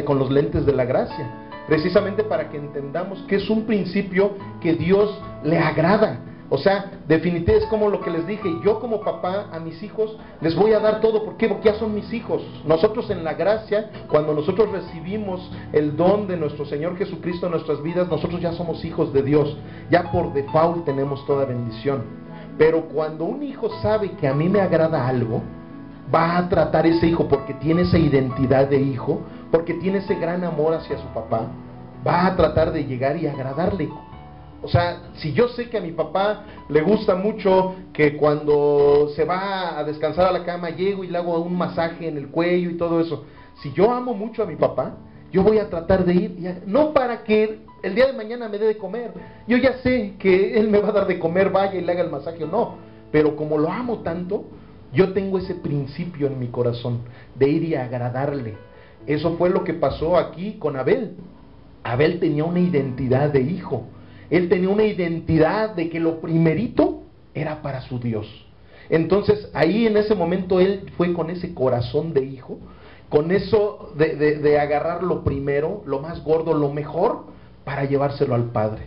con los lentes de la gracia, precisamente para que entendamos que es un principio que Dios le agrada. O sea, definitivamente es como lo que les dije, yo como papá a mis hijos les voy a dar todo. ¿Por qué? Porque ya son mis hijos. Nosotros en la gracia, cuando nosotros recibimos el don de nuestro Señor Jesucristo en nuestras vidas, nosotros ya somos hijos de Dios, ya por default tenemos toda bendición. Pero cuando un hijo sabe que a mí me agrada algo, va a tratar ese hijo porque tiene esa identidad de hijo, porque tiene ese gran amor hacia su papá, va a tratar de llegar y agradarle. O sea, si yo sé que a mi papá le gusta mucho que cuando se va a descansar a la cama llego y le hago un masaje en el cuello y todo eso, si yo amo mucho a mi papá, yo voy a tratar de ir, no para que el día de mañana me dé de comer, yo ya sé que él me va a dar de comer, vaya y le haga el masaje o no, pero como lo amo tanto, yo tengo ese principio en mi corazón de ir y agradarle. Eso fue lo que pasó aquí con Abel. Abel tenía una identidad de hijo. Él tenía una identidad de que lo primerito era para su Dios. Entonces ahí en ese momento él fue con ese corazón de hijo, con eso de agarrar lo primero, lo más gordo, lo mejor, para llevárselo al Padre.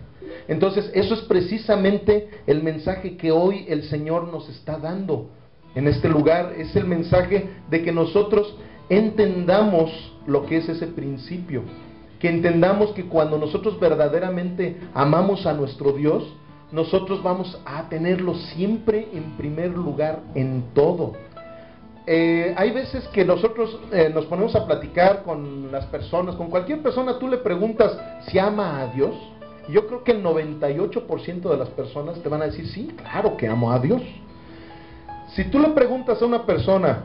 Entonces eso es precisamente el mensaje que hoy el Señor nos está dando en este lugar. Es el mensaje de que nosotros entendamos lo que es ese principio, que entendamos que cuando nosotros verdaderamente amamos a nuestro Dios, nosotros vamos a tenerlo siempre en primer lugar en todo. Hay veces que nosotros nos ponemos a platicar con las personas, con cualquier persona, tú le preguntas si ama a Dios, y yo creo que el 98% de las personas te van a decir, sí, claro que amo a Dios. Si tú le preguntas a una persona,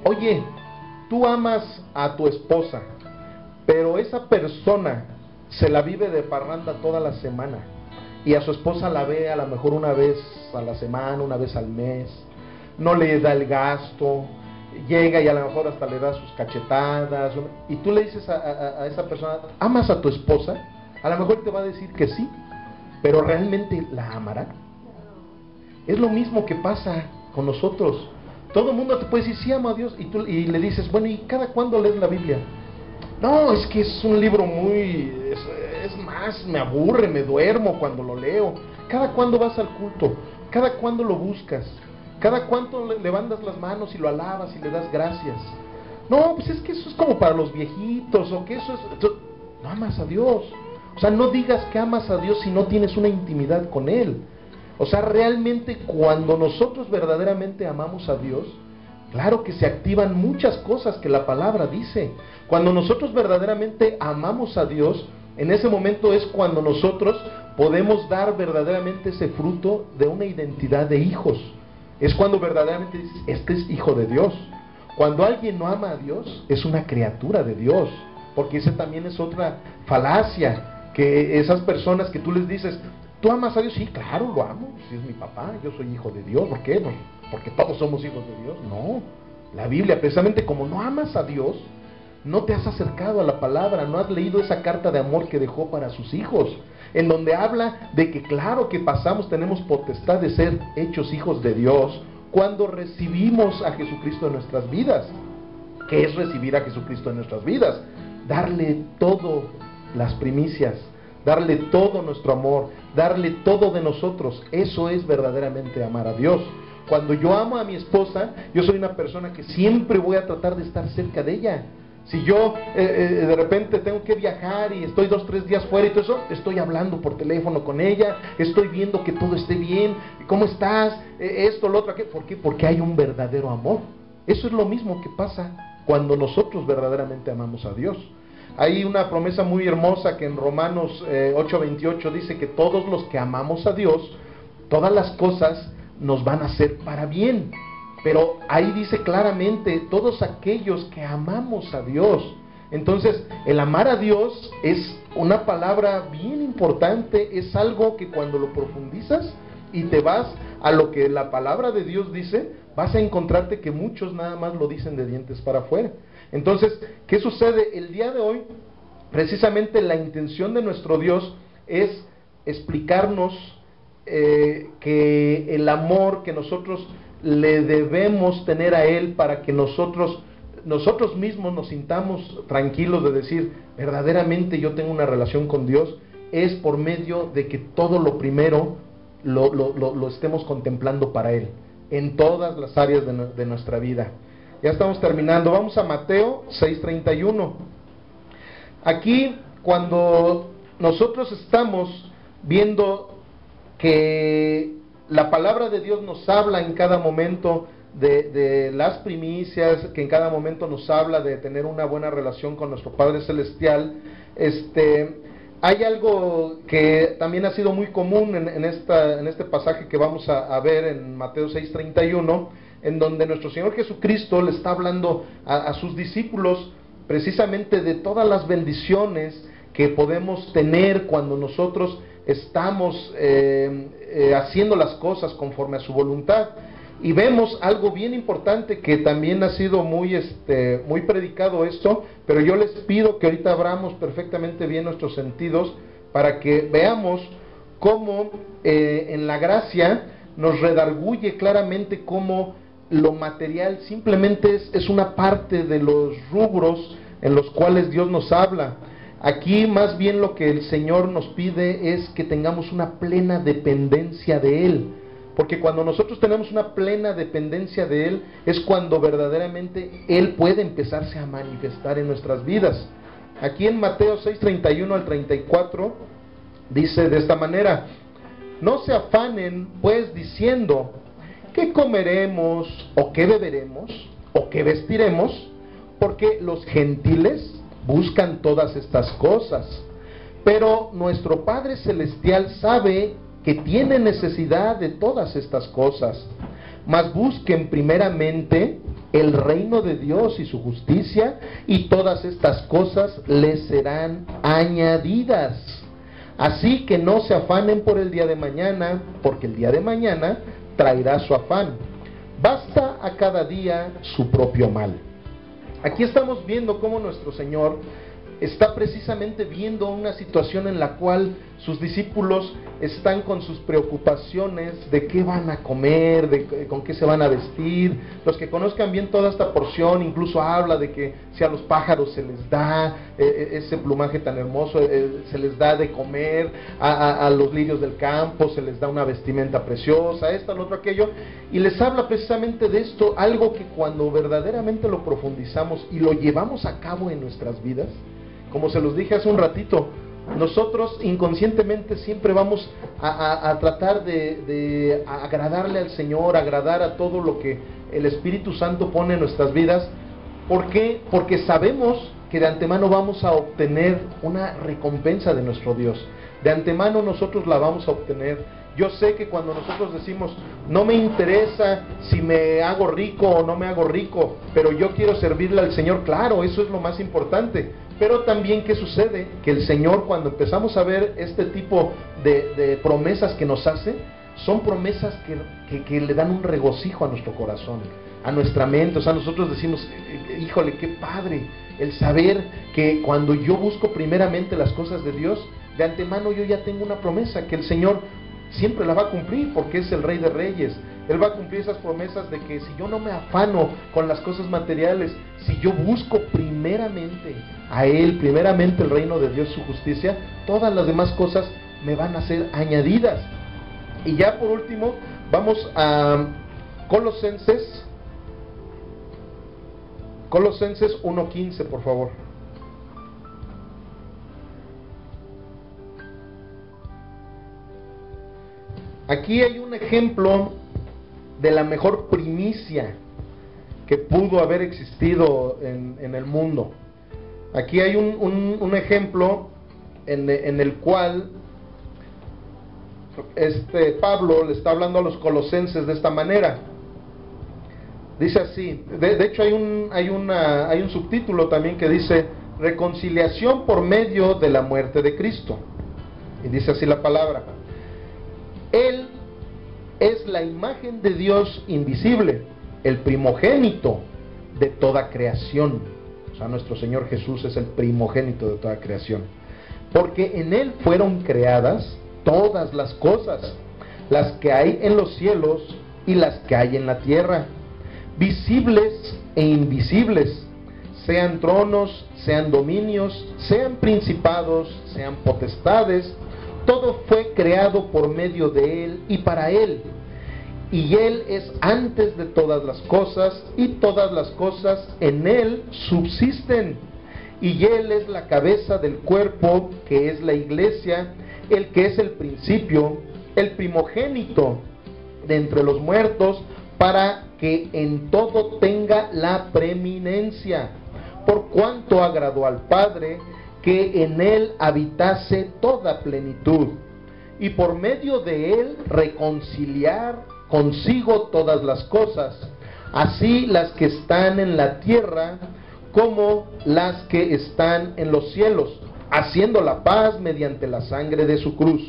oye, tú amas a tu esposa, pero esa persona se la vive de parranda toda la semana y a su esposa la ve a lo mejor una vez a la semana, una vez al mes, no le da el gasto, llega y a lo mejor hasta le da sus cachetadas, y tú le dices a esa persona, ¿amas a tu esposa? A lo mejor te va a decir que sí, pero ¿realmente la amará? Es lo mismo que pasa con nosotros. Todo el mundo te puede decir, sí, amo a Dios, y le dices, bueno, ¿y cada cuándo lees la Biblia? No, es que es un libro es más, me aburre, me duermo cuando lo leo. ¿Cada cuándo vas al culto? ¿Cada cuándo lo buscas? ¿Cada cuánto levantas las manos y lo alabas y le das gracias? no, pues es que eso es como para los viejitos, o que eso es... No amas a Dios. O sea, no digas que amas a Dios si no tienes una intimidad con Él. O sea, realmente cuando nosotros verdaderamente amamos a Dios, claro que se activan muchas cosas que la palabra dice. Cuando nosotros verdaderamente amamos a Dios, en ese momento es cuando nosotros podemos dar verdaderamente ese fruto de una identidad de hijos. Es cuando verdaderamente dices, este es hijo de Dios. Cuando alguien no ama a Dios, es una criatura de Dios. Porque esa también es otra falacia, que esas personas que tú les dices, ¿tú amas a Dios? Sí, claro, lo amo, si es mi papá, yo soy hijo de Dios. ¿Por qué? Porque todos somos hijos de Dios. No, la Biblia, precisamente como no amas a Dios, no te has acercado a la palabra, no has leído esa carta de amor que dejó para sus hijos, en donde habla de que claro que tenemos potestad de ser hechos hijos de Dios cuando recibimos a Jesucristo en nuestras vidas. ¿Qué es recibir a Jesucristo en nuestras vidas? Darle todo las primicias, darle todo nuestro amor, darle todo de nosotros. Eso es verdaderamente amar a Dios. Cuando yo amo a mi esposa, yo soy una persona que siempre voy a tratar de estar cerca de ella. Si yo de repente tengo que viajar y estoy 2 o 3 días fuera y todo eso, estoy hablando por teléfono con ella, estoy viendo que todo esté bien, ¿cómo estás? Esto, lo otro, ¿qué? ¿Por qué? Porque hay un verdadero amor. Eso es lo mismo que pasa cuando nosotros verdaderamente amamos a Dios. Hay una promesa muy hermosa que en Romanos 8:28 dice que todos los que amamos a Dios, todas las cosas nos van a ser para bien. Pero ahí dice claramente, todos aquellos que amamos a Dios. Entonces, el amar a Dios es una palabra bien importante, es algo que cuando lo profundizas y te vas a lo que la palabra de Dios dice, vas a encontrarte que muchos nada más lo dicen de dientes para afuera. Entonces, ¿qué sucede? El día de hoy, precisamente la intención de nuestro Dios es explicarnos que el amor que nosotros le debemos tener a Él para que nosotros mismos nos sintamos tranquilos de decir, verdaderamente yo tengo una relación con Dios, es por medio de que todo lo primero lo estemos contemplando para Él, en todas las áreas de nuestra vida. Ya estamos terminando, vamos a Mateo 6:31. Aquí, cuando nosotros estamos viendo que la palabra de Dios nos habla en cada momento de las primicias, que en cada momento nos habla de tener una buena relación con nuestro Padre Celestial, hay algo que también ha sido muy común en este pasaje que vamos a ver en Mateo 6:31, en donde nuestro Señor Jesucristo le está hablando a sus discípulos precisamente de todas las bendiciones que podemos tener cuando nosotros estamos haciendo las cosas conforme a su voluntad. Y vemos algo bien importante que también ha sido muy predicado esto, pero yo les pido que ahorita abramos perfectamente bien nuestros sentidos para que veamos cómo en la gracia nos redarguye claramente cómo lo material simplemente es una parte de los rubros en los cuales Dios nos habla. Aquí más bien lo que el Señor nos pide es que tengamos una plena dependencia de Él. Porque cuando nosotros tenemos una plena dependencia de Él, es cuando verdaderamente Él puede empezarse a manifestar en nuestras vidas. Aquí en Mateo 6:31 al 34, dice de esta manera: no se afanen pues diciendo, ¿qué comeremos? ¿O qué beberemos? ¿O qué vestiremos? Porque los gentiles buscan todas estas cosas. Pero nuestro Padre Celestial sabe que tiene necesidad de todas estas cosas. Mas busquen primeramente el reino de Dios y su justicia, y todas estas cosas les serán añadidas. Así que no se afanen por el día de mañana, porque el día de mañana traerá su afán. Basta a cada día su propio mal. Aquí estamos viendo cómo nuestro Señor está precisamente viendo una situación en la cual sus discípulos están con sus preocupaciones de qué van a comer, con qué se van a vestir. Los que conozcan bien toda esta porción incluso habla de que si a los pájaros se les da ese plumaje tan hermoso, se les da de comer, a los lirios del campo se les da una vestimenta preciosa, esto, lo otro, aquello, y les habla precisamente de esto, algo que cuando verdaderamente lo profundizamos y lo llevamos a cabo en nuestras vidas, como se los dije hace un ratito, nosotros inconscientemente siempre vamos a tratar de agradarle al Señor, agradar a todo lo que el Espíritu Santo pone en nuestras vidas. ¿Por qué? Porque sabemos que de antemano vamos a obtener una recompensa de nuestro Dios. De antemano nosotros la vamos a obtener. Yo sé que cuando nosotros decimos, no me interesa si me hago rico o no me hago rico, pero yo quiero servirle al Señor, claro, eso es lo más importante. Pero también, ¿qué sucede? Que el Señor, cuando empezamos a ver este tipo de promesas que nos hace, son promesas que le dan un regocijo a nuestro corazón, a nuestra mente. O sea, nosotros decimos, híjole, qué padre el saber que cuando yo busco primeramente las cosas de Dios, de antemano yo ya tengo una promesa, que el Señor siempre la va a cumplir, porque es el Rey de Reyes. Él va a cumplir esas promesas de que si yo no me afano con las cosas materiales, si yo busco primeramente a Él, primeramente el reino de Dios, su justicia, todas las demás cosas me van a ser añadidas. Y ya por último, vamos a Colosenses 1:15, por favor. Aquí hay un ejemplo de la mejor primicia que pudo haber existido en el mundo. Aquí hay un ejemplo en el cual Pablo le está hablando a los colosenses de esta manera. Dice así, de hecho hay un subtítulo también que dice reconciliación por medio de la muerte de Cristo. Y dice así la palabra: Él es la imagen de Dios invisible, el primogénito de toda creación. O sea, nuestro Señor Jesús es el primogénito de toda creación. Porque en Él fueron creadas todas las cosas, las que hay en los cielos y las que hay en la tierra, visibles e invisibles, sean tronos, sean dominios, sean principados, sean potestades. Todo fue creado por medio de Él y para Él. Y Él es antes de todas las cosas, y todas las cosas en Él subsisten. Y Él es la cabeza del cuerpo, que es la iglesia, el que es el principio, el primogénito de entre los muertos, para que en todo tenga la preeminencia. Por cuanto agradó al Padre que en Él habitase toda plenitud, y por medio de Él reconciliar consigo todas las cosas, así las que están en la tierra como las que están en los cielos, haciendo la paz mediante la sangre de su cruz.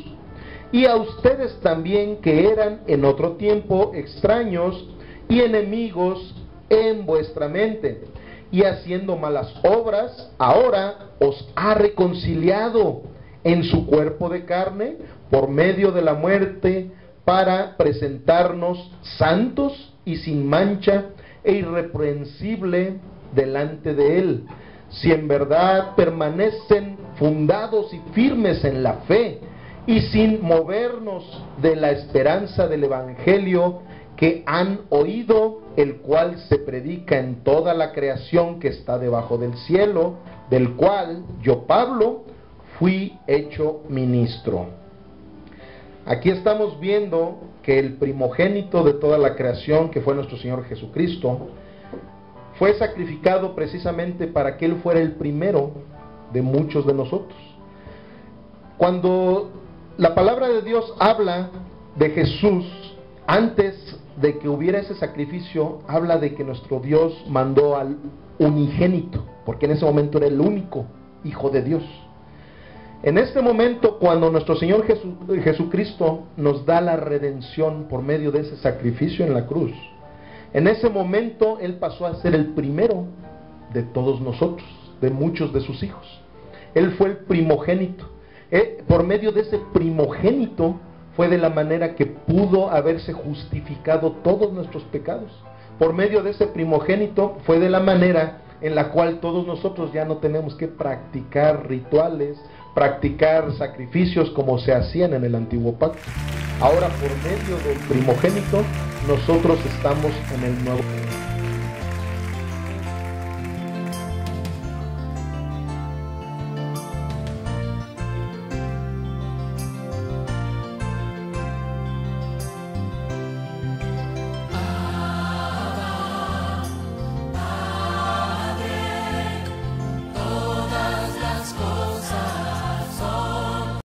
Y a ustedes también, que eran en otro tiempo extraños y enemigos en vuestra mente, y haciendo malas obras, ahora os ha reconciliado en su cuerpo de carne por medio de la muerte, para presentarnos santos y sin mancha e irreprensible delante de Él, si en verdad permanecen fundados y firmes en la fe, y sin movernos de la esperanza del Evangelio que han oído, el cual se predica en toda la creación que está debajo del cielo, del cual yo, Pablo, fui hecho ministro. Aquí estamos viendo que el primogénito de toda la creación, que fue nuestro Señor Jesucristo, fue sacrificado precisamente para que Él fuera el primero de muchos de nosotros. Cuando la palabra de Dios habla de Jesús, antes de que hubiera ese sacrificio, habla de que nuestro Dios mandó al unigénito, porque en ese momento era el único Hijo de Dios. En este momento, cuando nuestro Señor Jesucristo nos da la redención por medio de ese sacrificio en la cruz, en ese momento Él pasó a ser el primero de todos nosotros, de muchos de sus hijos. Él fue el primogénito. Por medio de ese primogénito fue de la manera que pudo haberse justificado todos nuestros pecados. Por medio de ese primogénito fue de la manera en la cual todos nosotros ya no tenemos que practicar rituales, practicar sacrificios como se hacían en el antiguo pacto. Ahora, por medio del primogénito, nosotros estamos en el nuevo.